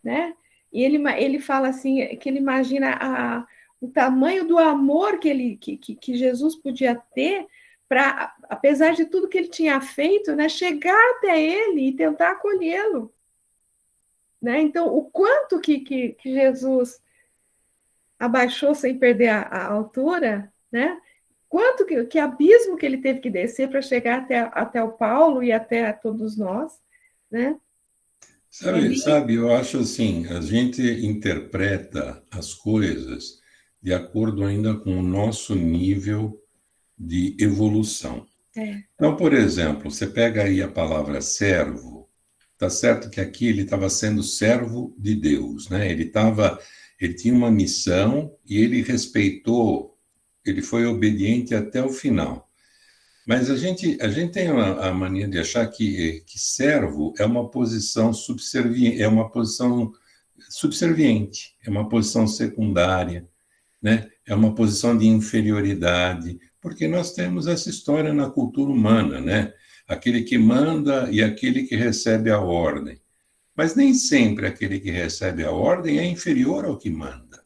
né? E ele fala assim, que ele imagina o tamanho do amor que Jesus podia ter para, apesar de tudo que ele tinha feito, né, chegar até ele e tentar acolhê-lo. Né? Então, o quanto que Jesus abaixou sem perder a altura, né? Quanto que abismo que ele teve que descer para chegar até o Paulo e até todos nós, né? Sabe, eu acho assim, a gente interpreta as coisas de acordo ainda com o nosso nível de evolução. Então, por exemplo, você pega aí a palavra servo, tá certo que aqui ele estava sendo servo de Deus, né? Ele tinha uma missão e ele respeitou, ele foi obediente até o final. Mas a gente tem a mania de achar que servo é uma posição subserviente, é uma posição secundária, né? É uma posição de inferioridade, porque nós temos essa história na cultura humana, né? Aquele que manda e aquele que recebe a ordem. Mas nem sempre aquele que recebe a ordem é inferior ao que manda.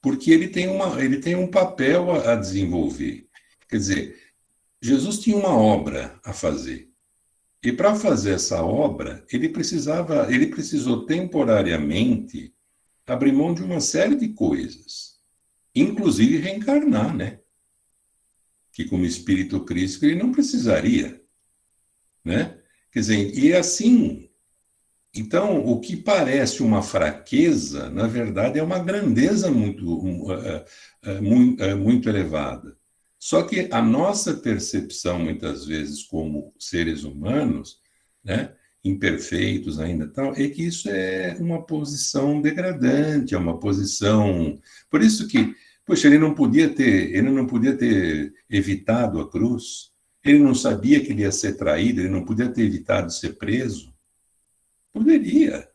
Porque ele tem um papel a desenvolver. Quer dizer, Jesus tinha uma obra a fazer. E para fazer essa obra, ele precisou temporariamente abrir mão de uma série de coisas, inclusive reencarnar, né? Que como Espírito Cristo ele não precisaria, né? Quer dizer, e assim, então, o que parece uma fraqueza, na verdade, é uma grandeza muito elevada. Só que a nossa percepção, muitas vezes, como seres humanos, né, imperfeitos ainda, tal, é que isso é uma posição degradante, é uma posição... Por isso que, poxa, ele não podia ter evitado a cruz, ele não sabia que ele ia ser traído, ele não podia ter evitado ser preso. Poderia,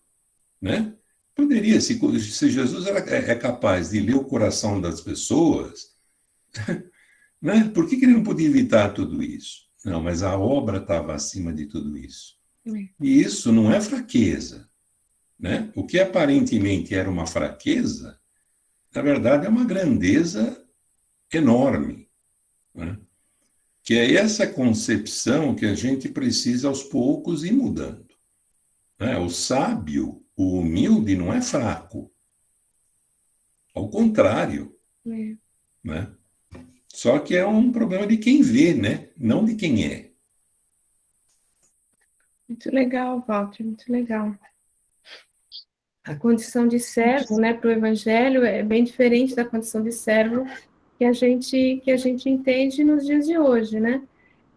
né? Poderia. Se Jesus é capaz de ler o coração das pessoas... Né? Por que ele não podia evitar tudo isso? Não, mas a obra estava acima de tudo isso. E isso não é fraqueza. Né? O que aparentemente era uma fraqueza, na verdade é uma grandeza enorme. Né? Que é essa concepção que a gente precisa aos poucos ir mudando. Né? O sábio, o humilde, não é fraco. Ao contrário. Né? Só que é um problema de quem vê, né? Não de quem é. Muito legal, Walter, muito legal. A condição de servo, né, para o Evangelho é bem diferente da condição de servo que a gente entende nos dias de hoje, né?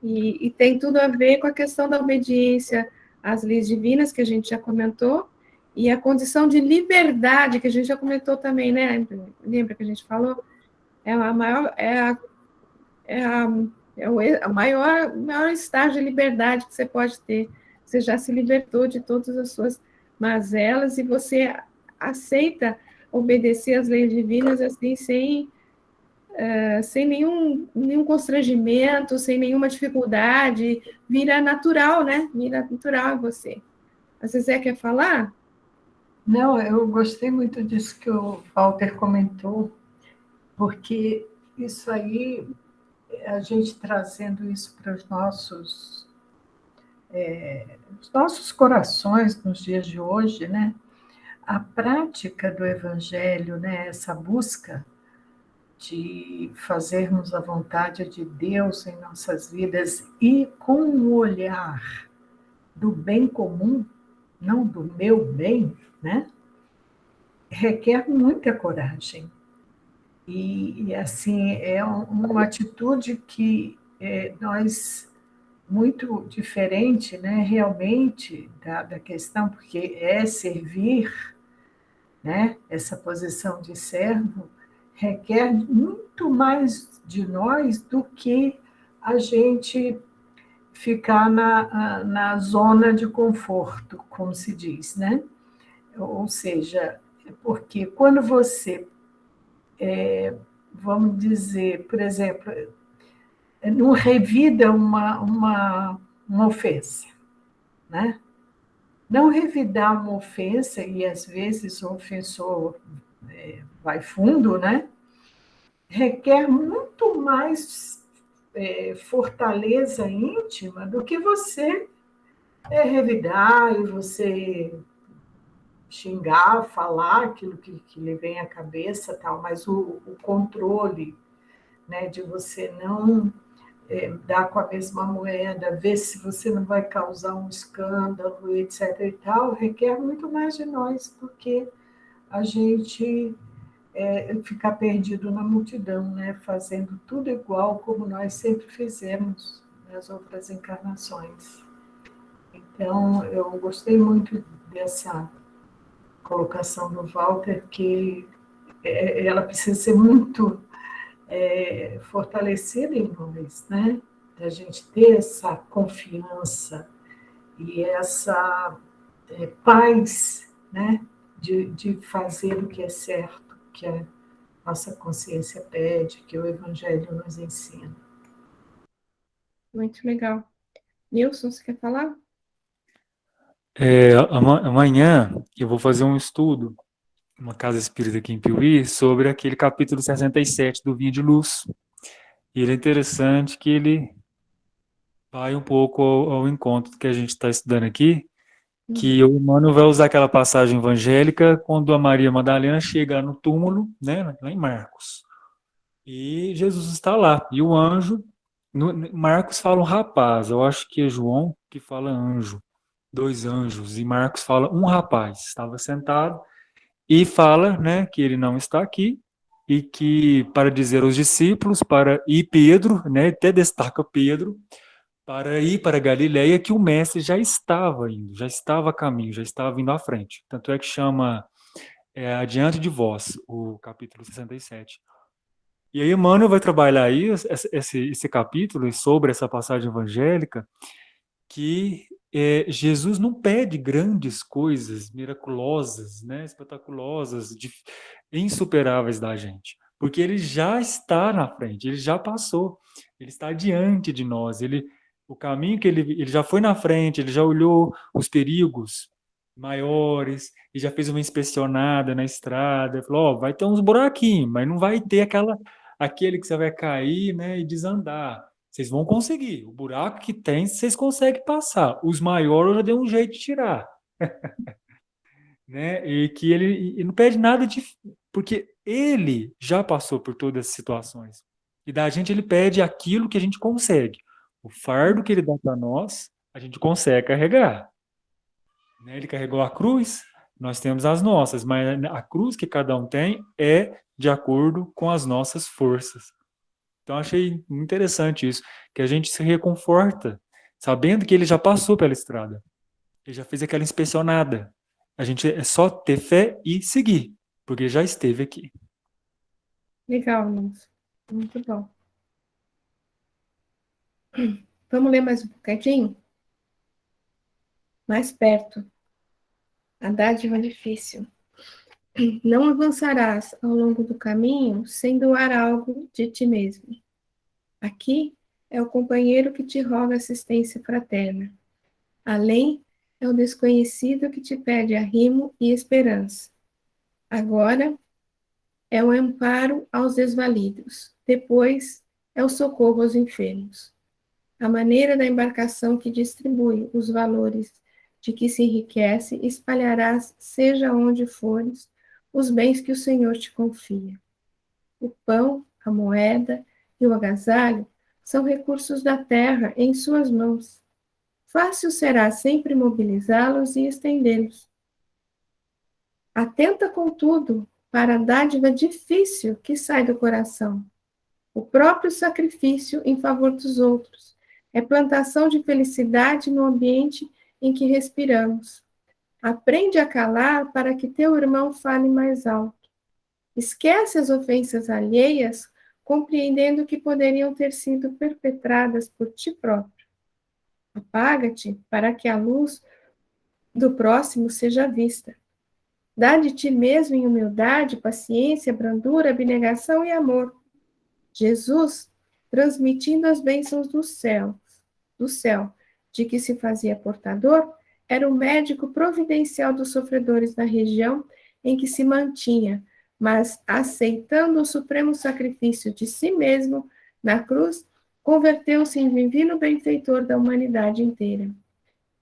E tem tudo a ver com a questão da obediência às leis divinas, que a gente já comentou, e a condição de liberdade, que a gente já comentou também, né? Lembra que a gente falou? É a maior, o maior estágio de liberdade que você pode ter. Você já se libertou de todas as suas mazelas e você aceita obedecer às leis divinas assim, sem nenhum constrangimento, sem nenhuma dificuldade, vira natural, né? Vira natural em você. A Zezé quer falar? Não, eu gostei muito disso que o Walter comentou, porque isso aí, a gente trazendo isso para os nossos corações nos dias de hoje, né? A prática do Evangelho, né? Essa busca de fazermos a vontade de Deus em nossas vidas e com o olhar do bem comum, não do meu bem, né? Requer muita coragem. E assim, é uma atitude que nós, muito diferente, né, realmente, da questão, porque é servir, né, essa posição de servo, requer muito mais de nós do que a gente ficar na zona de conforto, como se diz, né? Ou seja, porque quando você, vamos dizer, por exemplo, não revida uma ofensa, né? Não revidar uma ofensa, e às vezes o ofensor vai fundo, né? Requer muito mais fortaleza íntima do que você revidar e você xingar, falar aquilo que lhe vem à cabeça, tal, mas o controle, né, de você não dar com a mesma moeda, ver se você não vai causar um escândalo, etc. e tal, requer muito mais de nós do que a gente ficar perdido na multidão, né, fazendo tudo igual como nós sempre fizemos nas outras encarnações. Então, eu gostei muito dessa colocação do Walter, que ela precisa ser muito fortalecida em nós, né? Da gente ter essa confiança e essa paz, né? De fazer o que é certo, que a nossa consciência pede, que o Evangelho nos ensina. Muito legal. Nilson, você quer falar? Amanhã eu vou fazer um estudo numa casa espírita aqui em Piuí sobre aquele capítulo 67 do Vinha de Luz. E ele é interessante que ele vai um pouco ao encontro do que a gente está estudando aqui, que o Emmanuel vai usar aquela passagem evangélica quando a Maria Madalena chega no túmulo, né, lá em Marcos. E Jesus está lá. E o anjo, Marcos fala um rapaz, eu acho que é João que fala anjo, dois anjos, e Marcos fala um rapaz, estava sentado e fala, né, que ele não está aqui e que para dizer aos discípulos, e Pedro, né, até destaca Pedro, para ir para Galiléia, que o mestre já estava indo, já estava a caminho, já estava indo à frente. Tanto é que chama Adiante de Vós, o capítulo 67. E aí Emmanuel vai trabalhar aí esse capítulo sobre essa passagem evangélica, que Jesus não pede grandes coisas miraculosas, né, espetaculosas, insuperáveis da gente, porque ele já está na frente, ele já passou, ele está diante de nós, o caminho que ele já foi na frente, ele já olhou os perigos maiores, e já fez uma inspecionada na estrada, falou, vai ter uns buraquinhos, mas não vai ter aquele que você vai cair, né, e desandar. Vocês vão conseguir. O buraco que tem, vocês conseguem passar. Os maiores eu já dei um jeito de tirar. Né? E que ele não pede nada de... Porque ele já passou por todas as situações. E da gente ele pede aquilo que a gente consegue. O fardo que ele dá para nós, a gente consegue carregar. Né? Ele carregou a cruz, nós temos as nossas, mas a cruz que cada um tem é de acordo com as nossas forças. Então, achei muito interessante isso, que a gente se reconforta, sabendo que ele já passou pela estrada. Ele já fez aquela inspecionada. A gente é só ter fé e seguir, porque já esteve aqui. Legal, Lúcio. Muito bom. Vamos ler mais um bocadinho? Mais perto. A dádiva difícil. Não avançarás ao longo do caminho sem doar algo de ti mesmo. Aqui é o companheiro que te roga assistência fraterna. Além é o desconhecido que te pede arrimo e esperança. Agora é o amparo aos desvalidos. Depois é o socorro aos enfermos. A maneira da embarcação que distribui os valores de que se enriquece, espalharás, seja onde fores, os bens que o Senhor te confia. O pão, a moeda e o agasalho são recursos da terra em suas mãos. Fácil será sempre mobilizá-los e estendê-los. Atenta, contudo, para a dádiva difícil que sai do coração. O próprio sacrifício em favor dos outros é plantação de felicidade no ambiente em que respiramos. Aprende a calar para que teu irmão fale mais alto. Esquece as ofensas alheias, compreendendo que poderiam ter sido perpetradas por ti próprio. Apaga-te para que a luz do próximo seja vista. Dá de ti mesmo em humildade, paciência, brandura, abnegação e amor. Jesus, transmitindo as bênçãos do céu, de que se fazia portador, era o médico providencial dos sofredores da região em que se mantinha, mas aceitando o supremo sacrifício de si mesmo na cruz, converteu-se em divino benfeitor da humanidade inteira.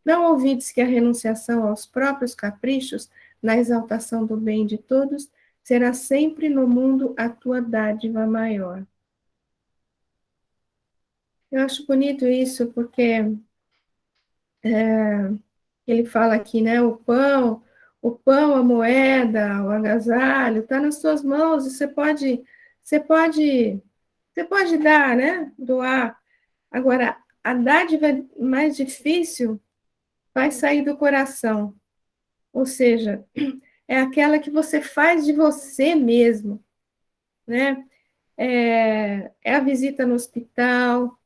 Não ouvides que a renunciação aos próprios caprichos, na exaltação do bem de todos, será sempre no mundo a tua dádiva maior. Eu acho bonito isso, porque ele fala aqui, né, o pão, a moeda, o agasalho, está nas suas mãos, e você pode dar, né, doar. Agora, a dádiva mais difícil vai sair do coração, ou seja, é aquela que você faz de você mesmo, né? É a visita no hospital,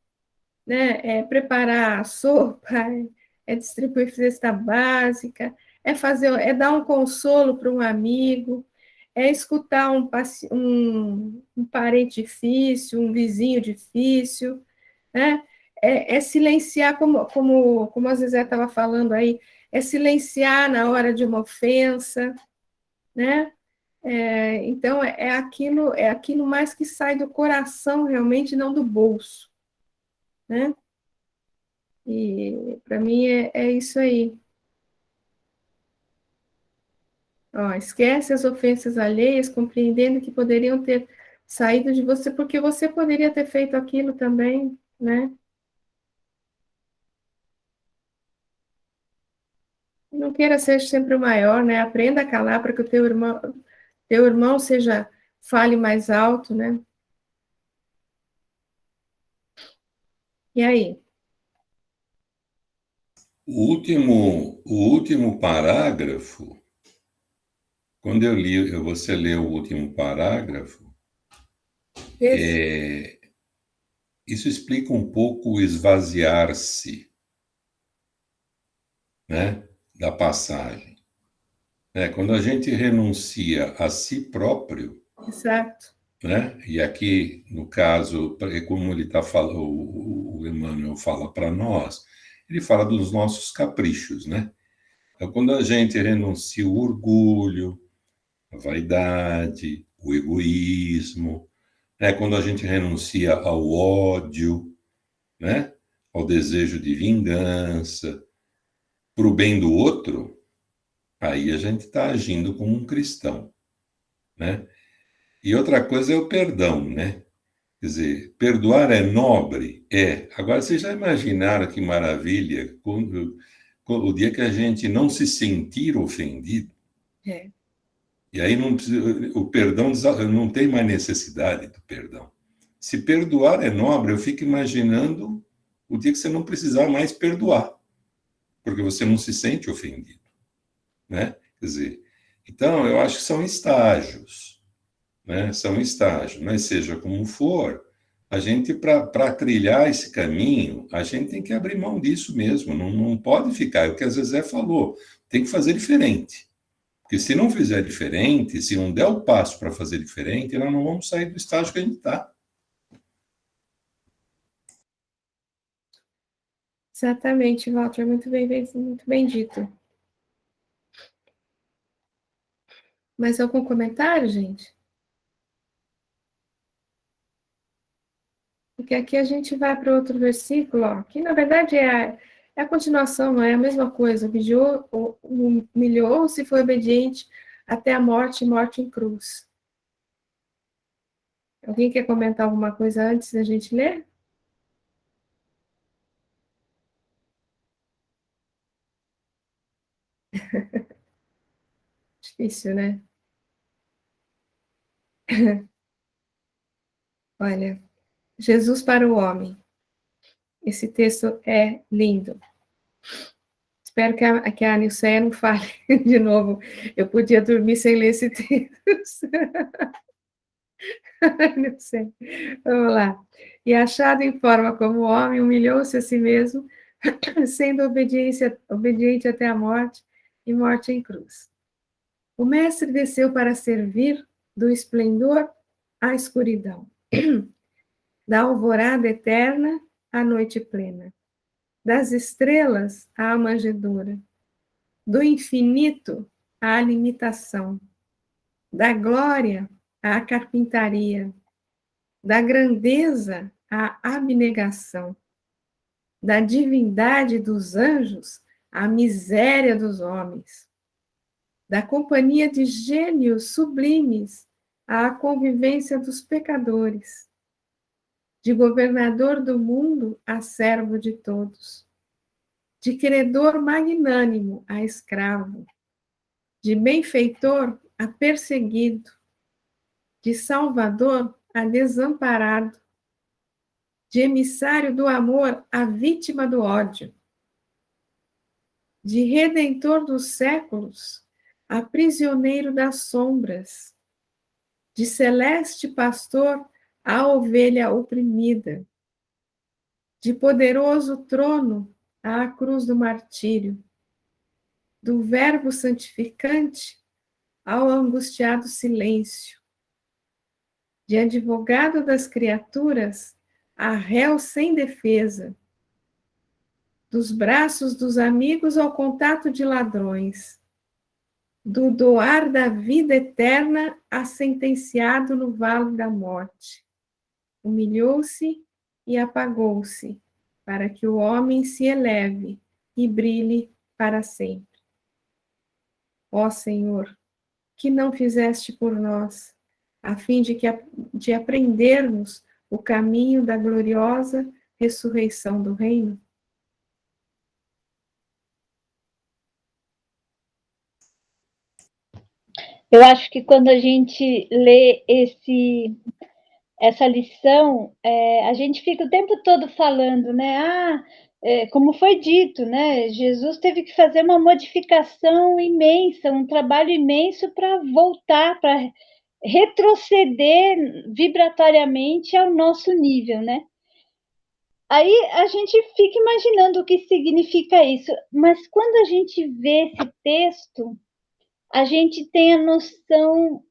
né? É preparar a sopa, é distribuir cesta básica, é dar um consolo para um amigo, é escutar um parente difícil, um vizinho difícil, né? É silenciar, como a Zezé estava falando aí, é silenciar na hora de uma ofensa, né? Então, é aquilo mais que sai do coração, realmente, não do bolso, né? E, para mim, é isso aí. Ó, esquece as ofensas alheias, compreendendo que poderiam ter saído de você, porque você poderia ter feito aquilo também, né? Não queira ser sempre o maior, né? Aprenda a calar para que o teu irmão fale mais alto, né? E aí? O último parágrafo, quando você lê o último parágrafo, isso explica um pouco o esvaziar-se, né, da passagem. Quando a gente renuncia a si próprio, Exato. né, e aqui, no caso, como ele está falando, o Emmanuel fala para nós, ele fala dos nossos caprichos, né? Então, quando a gente renuncia o orgulho, a vaidade, o egoísmo, né? Quando a gente renuncia ao ódio, né? Ao desejo de vingança, para o bem do outro, aí a gente está agindo como um cristão, né? E outra coisa é o perdão, né? Quer dizer, perdoar é nobre? É. Agora, vocês já imaginaram que maravilha o dia que a gente não se sentir ofendido? É. E aí o perdão não tem mais necessidade do perdão. Se perdoar é nobre, eu fico imaginando o dia que você não precisar mais perdoar, porque você não se sente ofendido, né? Quer dizer, então eu acho que são estágios, né? São estágios, mas seja como for, a gente, para trilhar esse caminho, a gente tem que abrir mão disso mesmo, não pode ficar, é o que a Zezé falou, tem que fazer diferente. Porque se não fizer diferente, se não der o passo para fazer diferente, nós não vamos sair do estágio que a gente está. Exatamente, Walter, muito bem dito. Mais algum comentário, gente? Porque aqui a gente vai para outro versículo, ó, que na verdade é a continuação, não é a mesma coisa. Humilhou-se, foi obediente até a morte, morte em cruz. Alguém quer comentar alguma coisa antes da gente ler? Difícil, né? Olha, Jesus para o homem. Esse texto é lindo. Espero que a Nilceia não fale de novo. Eu podia dormir sem ler esse texto. Não sei. Vamos lá. E achado em forma como homem, humilhou-se a si mesmo, sendo obediente até a morte e morte em cruz. O mestre desceu para servir do esplendor à escuridão, da alvorada eterna à noite plena, das estrelas à manjedoura, do infinito à limitação, da glória à carpintaria, da grandeza à abnegação, da divindade dos anjos à miséria dos homens, da companhia de gênios sublimes à convivência dos pecadores, de governador do mundo a servo de todos, de credor magnânimo a escravo, de benfeitor a perseguido, de salvador a desamparado, de emissário do amor a vítima do ódio, de redentor dos séculos a prisioneiro das sombras, de celeste pastor a ovelha oprimida, de poderoso trono à cruz do martírio, do verbo santificante ao angustiado silêncio, de advogado das criaturas a réu sem defesa, dos braços dos amigos ao contato de ladrões, do doar da vida eterna a sentenciado no vale da morte. Humilhou-se e apagou-se, para que o homem se eleve e brilhe para sempre. Ó Senhor, que não fizeste por nós, a fim de aprendermos o caminho da gloriosa ressurreição do reino? Eu acho que quando a gente lê essa lição, a gente fica o tempo todo falando, né? Como foi dito, né? Jesus teve que fazer uma modificação imensa, um trabalho imenso para voltar, para retroceder vibratoriamente ao nosso nível, né? Aí a gente fica imaginando o que significa isso, mas quando a gente vê esse texto, a gente tem a noção,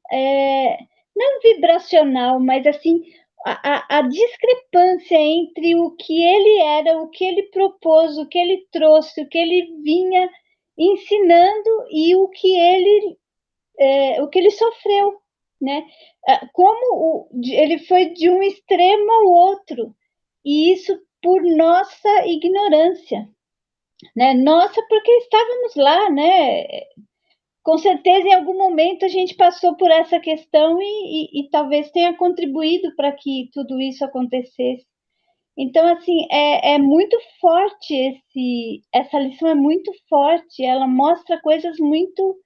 não vibracional, mas assim, a discrepância entre o que ele era, o que ele propôs, o que ele trouxe, o que ele vinha ensinando e o que ele sofreu, né? Como ele foi de um extremo ao outro, e isso por nossa ignorância, né? Nossa, porque estávamos lá, né? com certeza, em algum momento, a gente passou por essa questão e talvez tenha contribuído para que tudo isso acontecesse. Então, assim, é muito forte essa lição é muito forte, ela mostra coisas muito...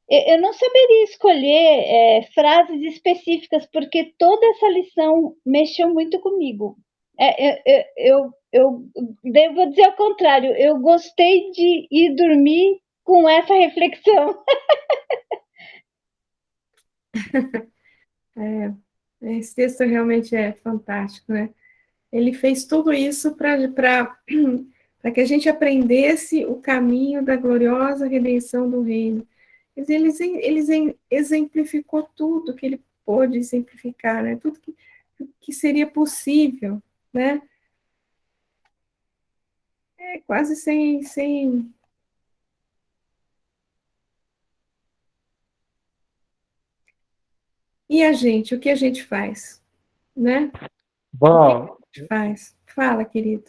Eu não saberia escolher frases específicas, porque toda essa lição mexeu muito comigo. Eu devo dizer ao contrário, eu gostei de ir dormir com essa reflexão. Esse texto realmente é fantástico, né? Ele fez tudo isso para que a gente aprendesse o caminho da gloriosa redenção do reino. Ele exemplificou tudo que ele pôde exemplificar, né? Tudo que seria possível, né? Quase sem... E a gente, o que a gente faz, né? Bom, O que a gente faz? Fala, querido.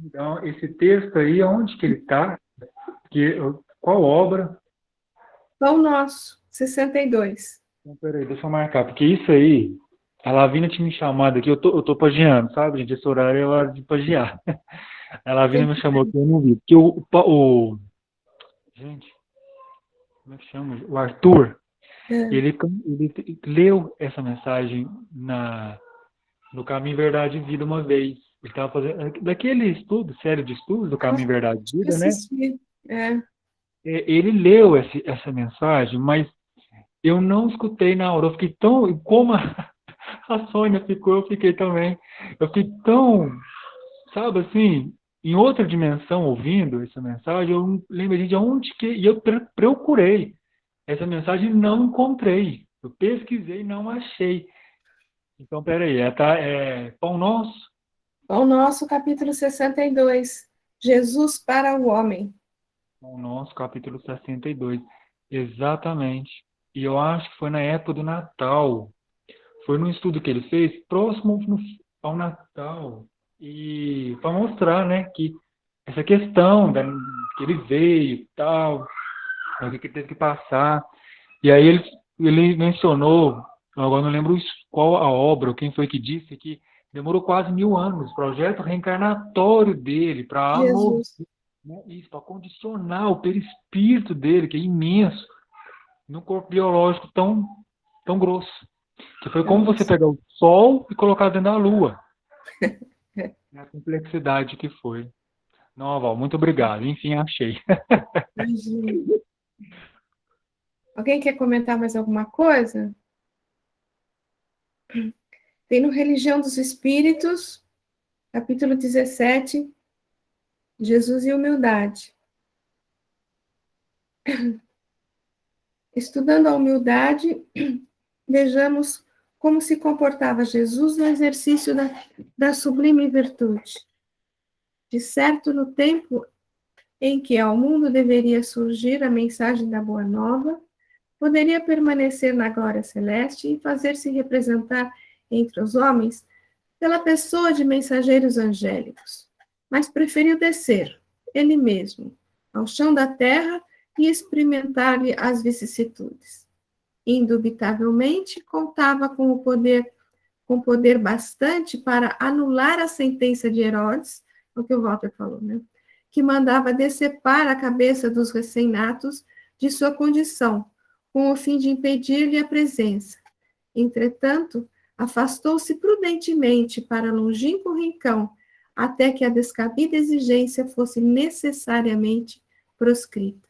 então, esse texto aí, onde que ele está? Qual obra? Pão Nosso, 62. Então, peraí, deixa eu marcar, porque isso aí, a Lavina tinha me chamado aqui, eu tô pagiando, sabe, gente? Esse horário é hora de pagiar. A Lavina me chamou aqui, eu não vi. Porque gente, como é que chama? O Arthur, ele leu essa mensagem no Caminho, Verdade e Vida uma vez. Ele estava fazendo daquele estudo, série de estudos do Caminho, Verdade e Vida, né? Ele leu essa mensagem, mas eu não escutei na hora. Eu fiquei tão... Como a Sônia ficou, eu fiquei também. Eu fiquei tão, sabe assim, em outra dimensão ouvindo essa mensagem. Eu lembrei de onde que... E eu procurei essa mensagem e não encontrei. Eu pesquisei e não achei. Então, peraí, Pão Nosso? Pão Nosso, capítulo 62. Jesus para o homem. Pão Nosso, capítulo 62. Exatamente. E eu acho que foi na época do Natal. Foi num estudo que ele fez, próximo ao Natal. E para mostrar, né, que essa questão que ele veio e tal, o que ele teve que passar. E aí ele mencionou, agora não lembro qual a obra, ou quem foi que disse, que demorou quase 1000 anos, o projeto reencarnatório dele, para isso, para condicionar o perispírito dele, que é imenso, num corpo biológico tão grosso. Que foi como você pegar o Sol e colocar dentro da Lua. A complexidade que foi. Não, Val, muito obrigado. Enfim, achei. Alguém quer comentar mais alguma coisa? Tem no Religião dos Espíritos, capítulo 17, Jesus e Humildade. Estudando a humildade, vejamos como se comportava Jesus no exercício da sublime virtude. De certo, no tempo em que ao mundo deveria surgir a mensagem da Boa Nova, poderia permanecer na glória celeste e fazer-se representar entre os homens pela pessoa de mensageiros angélicos, mas preferiu descer, ele mesmo, ao chão da terra e experimentar-lhe as vicissitudes. Indubitavelmente, contava com poder bastante para anular a sentença de Herodes, o que o Walter falou, né? Que mandava decepar a cabeça dos recém-natos de sua condição, com o fim de impedir-lhe a presença. Entretanto, afastou-se prudentemente para longínquo rincão, até que a descabida exigência fosse necessariamente proscrita.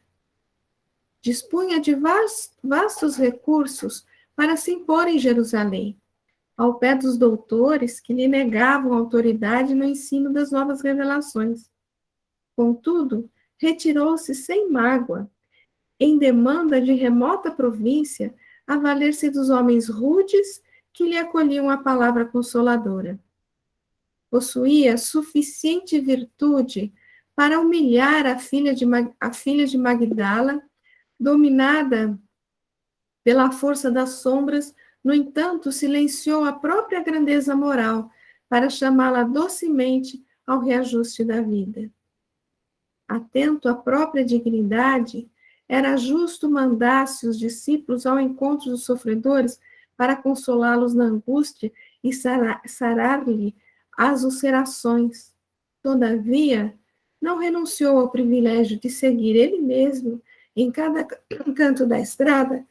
Dispunha de vastos recursos para se impor em Jerusalém, ao pé dos doutores que lhe negavam autoridade no ensino das novas revelações. Contudo, retirou-se sem mágoa, em demanda de remota província, a valer-se dos homens rudes que lhe acolhiam a palavra consoladora. Possuía suficiente virtude para humilhar a filha de Magdala, dominada pela força das sombras, no entanto, silenciou a própria grandeza moral para chamá-la docemente ao reajuste da vida. Atento à própria dignidade, era justo mandar-se os discípulos ao encontro dos sofredores para consolá-los na angústia e sarar-lhe as ulcerações. Todavia, não renunciou ao privilégio de seguir ele mesmo em cada canto da estrada,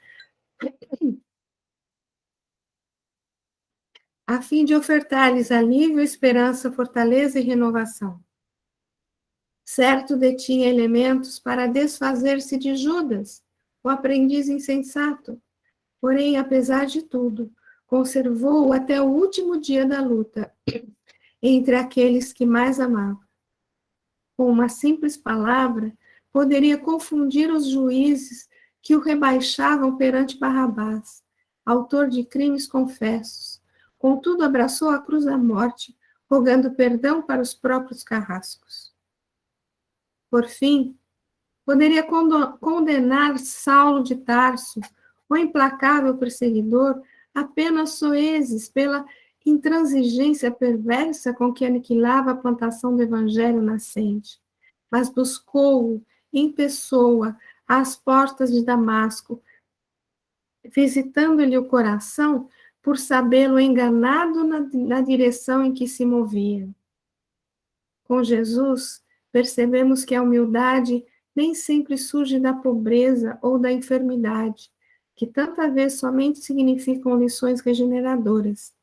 a fim de ofertar-lhes alívio, esperança, fortaleza e renovação. Certo detinha elementos para desfazer-se de Judas, o aprendiz insensato. Porém, apesar de tudo, conservou-o até o último dia da luta entre aqueles que mais amava. Com uma simples palavra, poderia confundir os juízes que o rebaixavam perante Barrabás, autor de crimes confessos. Contudo, abraçou a cruz da morte, rogando perdão para os próprios carrascos. Por fim, poderia condenar Saulo de Tarso, o implacável perseguidor, apenas soezes pela intransigência perversa com que aniquilava a plantação do evangelho nascente, mas buscou-o em pessoa às portas de Damasco, visitando-lhe o coração por sabê-lo enganado na direção em que se movia. Com Jesus, percebemos que a humildade nem sempre surge da pobreza ou da enfermidade, que tanta vez somente significam lições regeneradoras,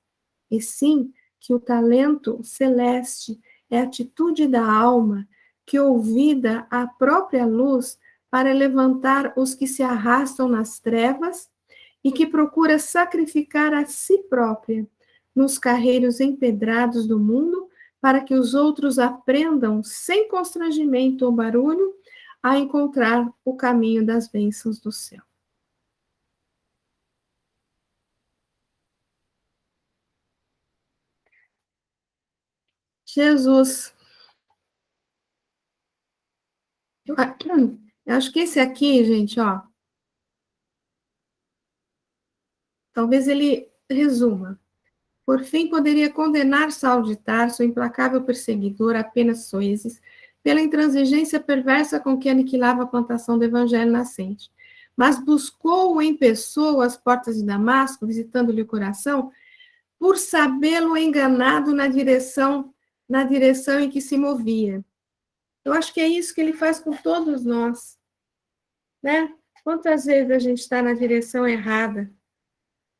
e sim que o talento celeste é a atitude da alma que, ouvida à própria luz, para levantar os que se arrastam nas trevas e que procura sacrificar a si própria nos carreiros empedrados do mundo, para que os outros aprendam, sem constrangimento ou barulho, a encontrar o caminho das bênçãos do céu. Jesus. Eu acho que esse aqui, gente, ó, talvez ele resuma. Por fim, poderia condenar Saulo de Tarso, o implacável perseguidor, apenas soezes, pela intransigência perversa com que aniquilava a plantação do evangelho nascente. Mas buscou-o em pessoa às portas de Damasco, visitando-lhe o coração, por sabê-lo enganado na direção em que se movia. Eu acho que é isso que ele faz com todos nós, né? Quantas vezes a gente está na direção errada?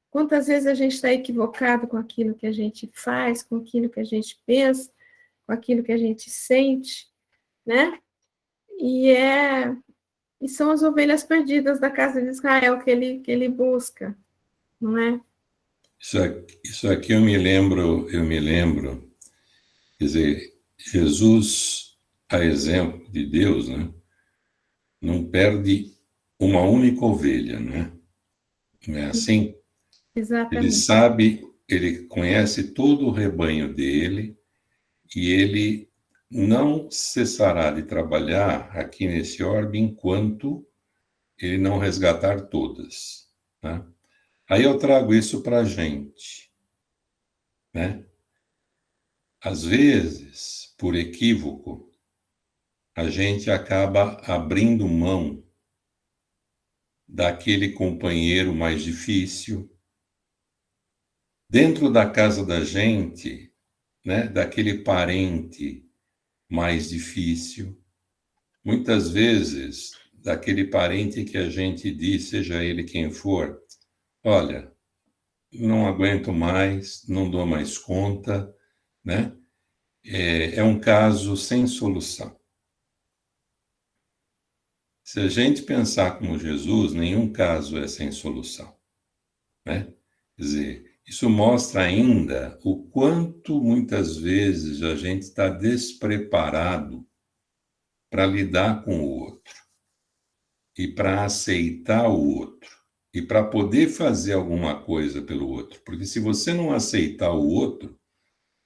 Quantas vezes a gente está equivocado com aquilo que a gente faz, com aquilo que a gente pensa, com aquilo que a gente sente, né? E são as ovelhas perdidas da casa de Israel que ele busca, não é? Isso aqui eu me lembro, quer dizer, Jesus, a exemplo de Deus, né, não perde uma única ovelha, né? Não é assim? Exatamente. Ele sabe, ele conhece todo o rebanho dele e ele não cessará de trabalhar aqui nesse orbe enquanto ele não resgatar todas, né? Aí eu trago isso para a gente, né? Às vezes, por equívoco, a gente acaba abrindo mão daquele companheiro mais difícil, dentro da casa da gente, né? Daquele parente mais difícil, muitas vezes daquele parente que a gente diz, seja ele quem for, olha, não aguento mais, não dou mais conta, né? É um caso sem solução. Se a gente pensar como Jesus, nenhum caso é sem solução, né? Quer dizer, isso mostra ainda o quanto muitas vezes a gente está despreparado para lidar com o outro e para aceitar o outro e para poder fazer alguma coisa pelo outro. Porque se você não aceitar o outro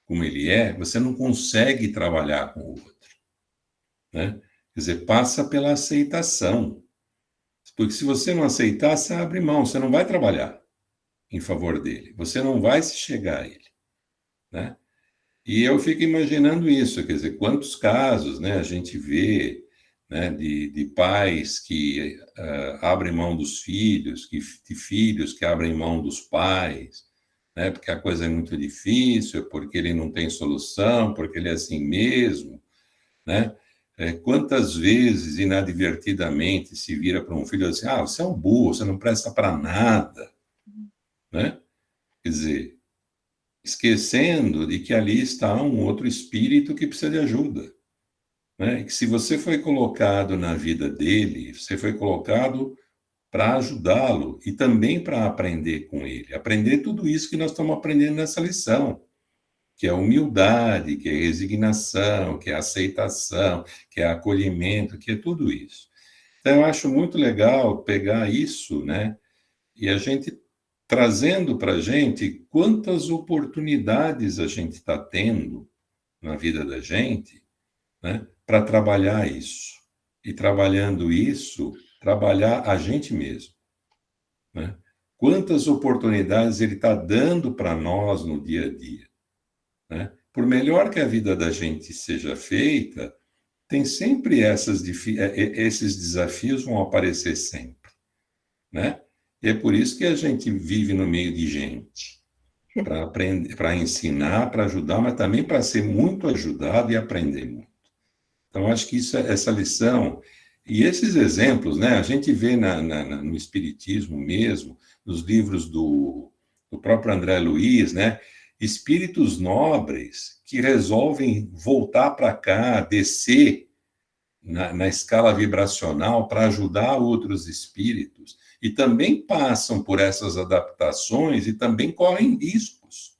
como ele é, você não consegue trabalhar com o outro, né? Quer dizer, passa pela aceitação. Porque se você não aceitar, você abre mão, você não vai trabalhar em favor dele, você não vai se chegar a ele, né? E eu fico imaginando isso, quer dizer, quantos casos, né, a gente vê né, de pais que abrem mão dos filhos, de filhos que abrem mão dos pais, né, porque a coisa é muito difícil, porque ele não tem solução, porque ele é assim mesmo, né? Quantas vezes, inadvertidamente, se vira para um filho e diz assim, você é um burro, você não presta para nada, né? Quer dizer, esquecendo de que ali está um outro espírito que precisa de ajuda, né? E que se você foi colocado na vida dele, você foi colocado para ajudá-lo e também para aprender com ele. Aprender tudo isso que nós estamos aprendendo nessa lição, que é humildade, que é resignação, que é aceitação, que é acolhimento, que é tudo isso. Então, eu acho muito legal pegar isso, né? E a gente trazendo para a gente quantas oportunidades a gente está tendo na vida da gente, né? Para trabalhar isso. E trabalhando isso, trabalhar a gente mesmo, né? Quantas oportunidades ele está dando para nós no dia a dia, né? Por melhor que a vida da gente seja feita, tem sempre esses desafios vão aparecer sempre, né? E é por isso que a gente vive no meio de gente, para aprender, para ensinar, para ajudar, mas também para ser muito ajudado e aprender muito. Então, acho que essa lição e esses exemplos, né? A gente vê no Espiritismo mesmo, nos livros do próprio André Luiz, né? Espíritos nobres que resolvem voltar para cá, descer na escala vibracional para ajudar outros espíritos e também passam por essas adaptações e também correm riscos.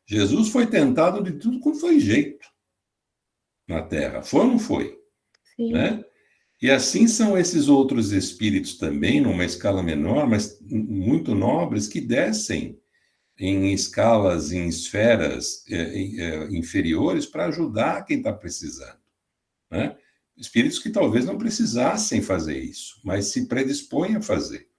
Jesus foi tentado de tudo quanto foi jeito na Terra. Foi ou não foi? Sim. Né? E assim são esses outros espíritos também, numa escala menor, mas muito nobres, que descem em escalas, em esferas inferiores para ajudar quem está precisando, né? Espíritos que talvez não precisassem fazer isso, mas se predispõem a fazer.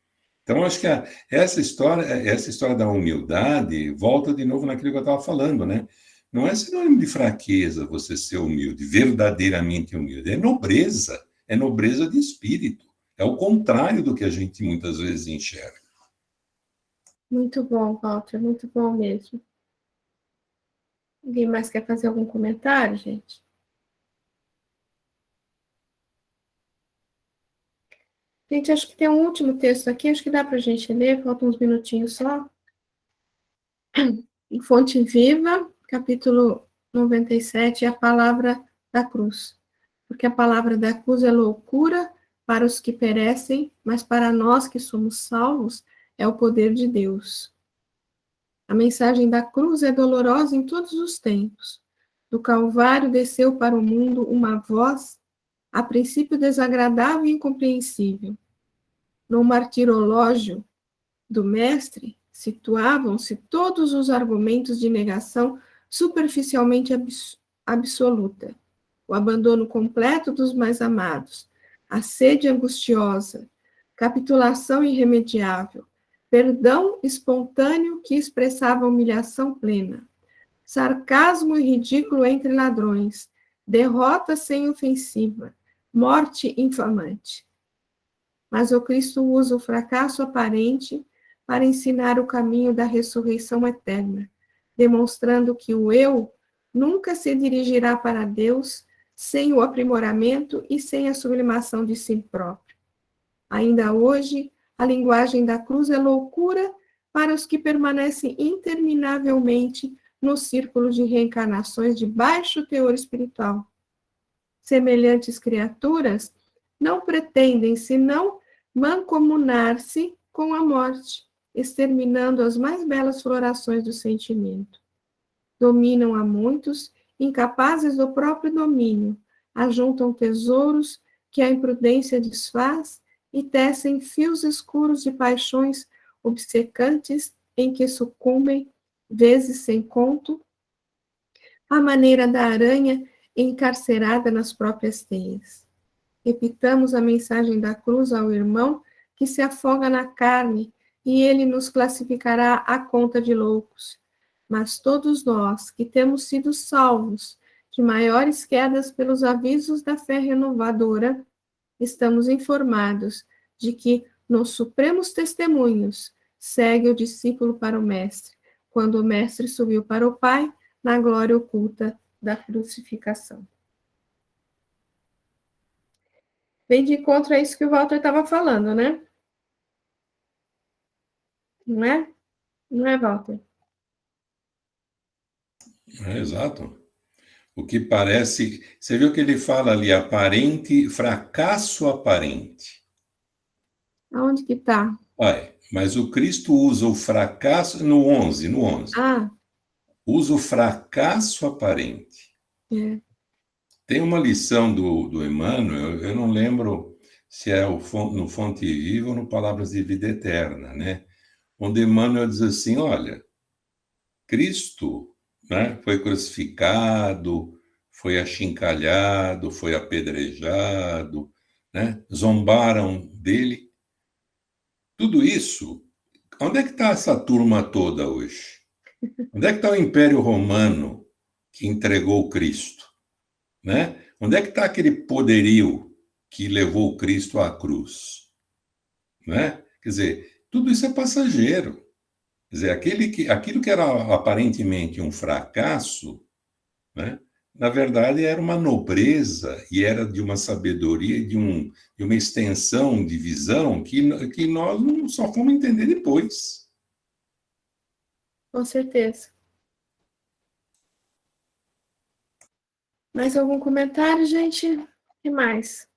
Então, acho que essa história da humildade volta de novo naquilo que eu estava falando, né? Não é sinônimo de fraqueza você ser humilde, verdadeiramente humilde. É nobreza de espírito. É o contrário do que a gente muitas vezes enxerga. Muito bom, Walter, muito bom mesmo. Alguém mais quer fazer algum comentário, gente? Gente, acho que tem um último texto aqui, acho que dá para a gente ler, faltam uns minutinhos só. Em Fonte Viva, capítulo 97, a palavra da cruz. Porque a palavra da cruz é loucura para os que perecem, mas para nós que somos salvos, é o poder de Deus. A mensagem da cruz é dolorosa em todos os tempos. Do Calvário desceu para o mundo uma voz, a princípio desagradável e incompreensível. No martirológio do Mestre, situavam-se todos os argumentos de negação superficialmente absoluta. O abandono completo dos mais amados, a sede angustiosa, capitulação irremediável, perdão espontâneo que expressava humilhação plena, sarcasmo e ridículo entre ladrões, derrota sem ofensiva, morte infamante. Mas o Cristo usa o fracasso aparente para ensinar o caminho da ressurreição eterna, demonstrando que o eu nunca se dirigirá para Deus sem o aprimoramento e sem a sublimação de si próprio. Ainda hoje, a linguagem da cruz é loucura para os que permanecem interminavelmente no círculo de reencarnações de baixo teor espiritual. Semelhantes criaturas não pretendem senão mancomunar-se com a morte, exterminando as mais belas florações do sentimento. Dominam a muitos, incapazes do próprio domínio, ajuntam tesouros que a imprudência desfaz e tecem fios escuros de paixões obcecantes em que sucumbem, vezes sem conto, à maneira da aranha encarcerada nas próprias teias. Repitamos a mensagem da cruz ao irmão que se afoga na carne, e ele nos classificará à conta de loucos. Mas todos nós que temos sido salvos de maiores quedas pelos avisos da fé renovadora, estamos informados de que, nos supremos testemunhos, segue o discípulo para o Mestre, quando o Mestre subiu para o Pai, na glória oculta da crucificação. Vem de encontro a isso que o Walter estava falando, né? Não é? Não é, Walter? É, exato. O que parece... Você viu que ele fala ali, aparente, fracasso aparente. Aonde que está? Mas o Cristo usa o fracasso... No 11. Ah. Usa o fracasso aparente. É. Tem uma lição do Emmanuel, eu não lembro se é no Fonte Viva ou no Palavras de Vida Eterna, né? Onde Emmanuel diz assim, olha, Cristo, né, foi crucificado, foi achincalhado, foi apedrejado, né, zombaram dele. Tudo isso, onde é que está essa turma toda hoje? Onde é que está o Império Romano que entregou Cristo? Né? Onde é que está aquele poderio que levou Cristo à cruz? Né? Quer dizer, tudo isso é passageiro. Quer dizer, aquilo que era aparentemente um fracasso, né? Na verdade era uma nobreza e era de uma sabedoria, de uma extensão de visão que nós não só fomos entender depois. Com certeza. Mais algum comentário, gente? O que mais?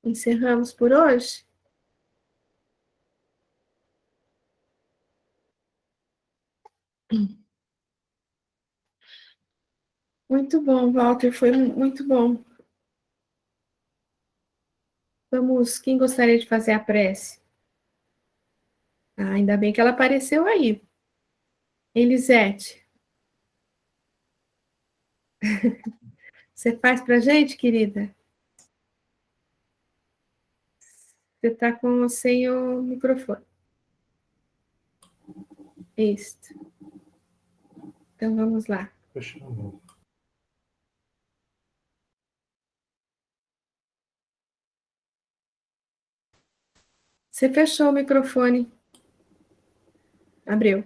Encerramos por hoje? Muito bom, Walter, foi muito bom. Vamos, quem gostaria de fazer a prece? Ainda bem que ela apareceu aí. Elisete. Você faz pra gente, querida? Você está sem o microfone. Isso. Então, vamos lá. Você fechou o microfone. Abriu.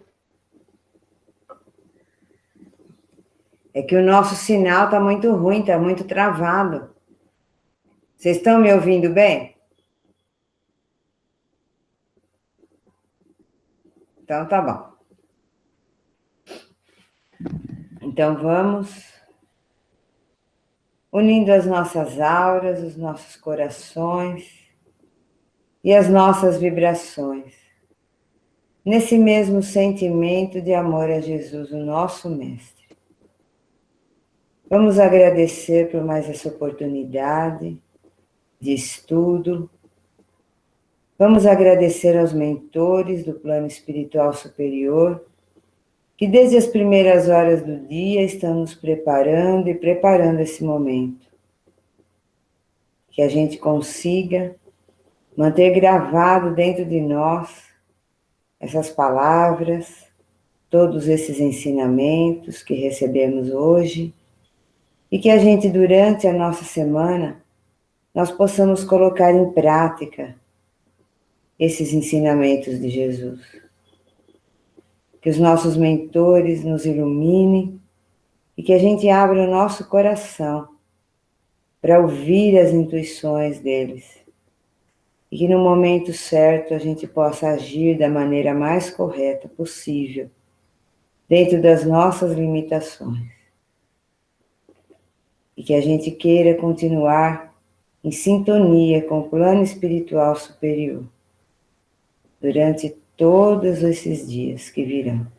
É que o nosso sinal está muito ruim, está muito travado. Vocês estão me ouvindo bem? Então, tá bom. Então, vamos unindo as nossas auras, os nossos corações e as nossas vibrações, nesse mesmo sentimento de amor a Jesus, o nosso Mestre. Vamos agradecer por mais essa oportunidade de estudo. Vamos agradecer aos mentores do plano espiritual superior, que desde as primeiras horas do dia estão nos preparando e preparando esse momento. Que a gente consiga manter gravado dentro de nós essas palavras, todos esses ensinamentos que recebemos hoje, e que a gente, durante a nossa semana, nós possamos colocar em prática esses ensinamentos de Jesus. Que os nossos mentores nos iluminem e que a gente abra o nosso coração para ouvir as intuições deles. E que no momento certo a gente possa agir da maneira mais correta possível, dentro das nossas limitações. E que a gente queira continuar em sintonia com o plano espiritual superior durante todos esses dias que virão.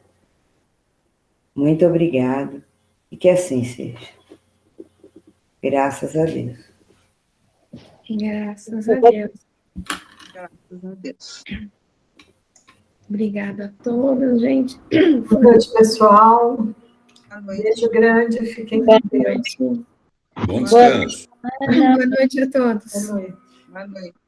Muito obrigado e que assim seja. Graças a Deus. Graças a Deus. Graças a Deus. Obrigada a todos, gente. Boa noite, pessoal. Boa noite. Beijo grande, fiquem com Deus. Bom descanso. Boa noite a todos. Boa noite. Boa noite.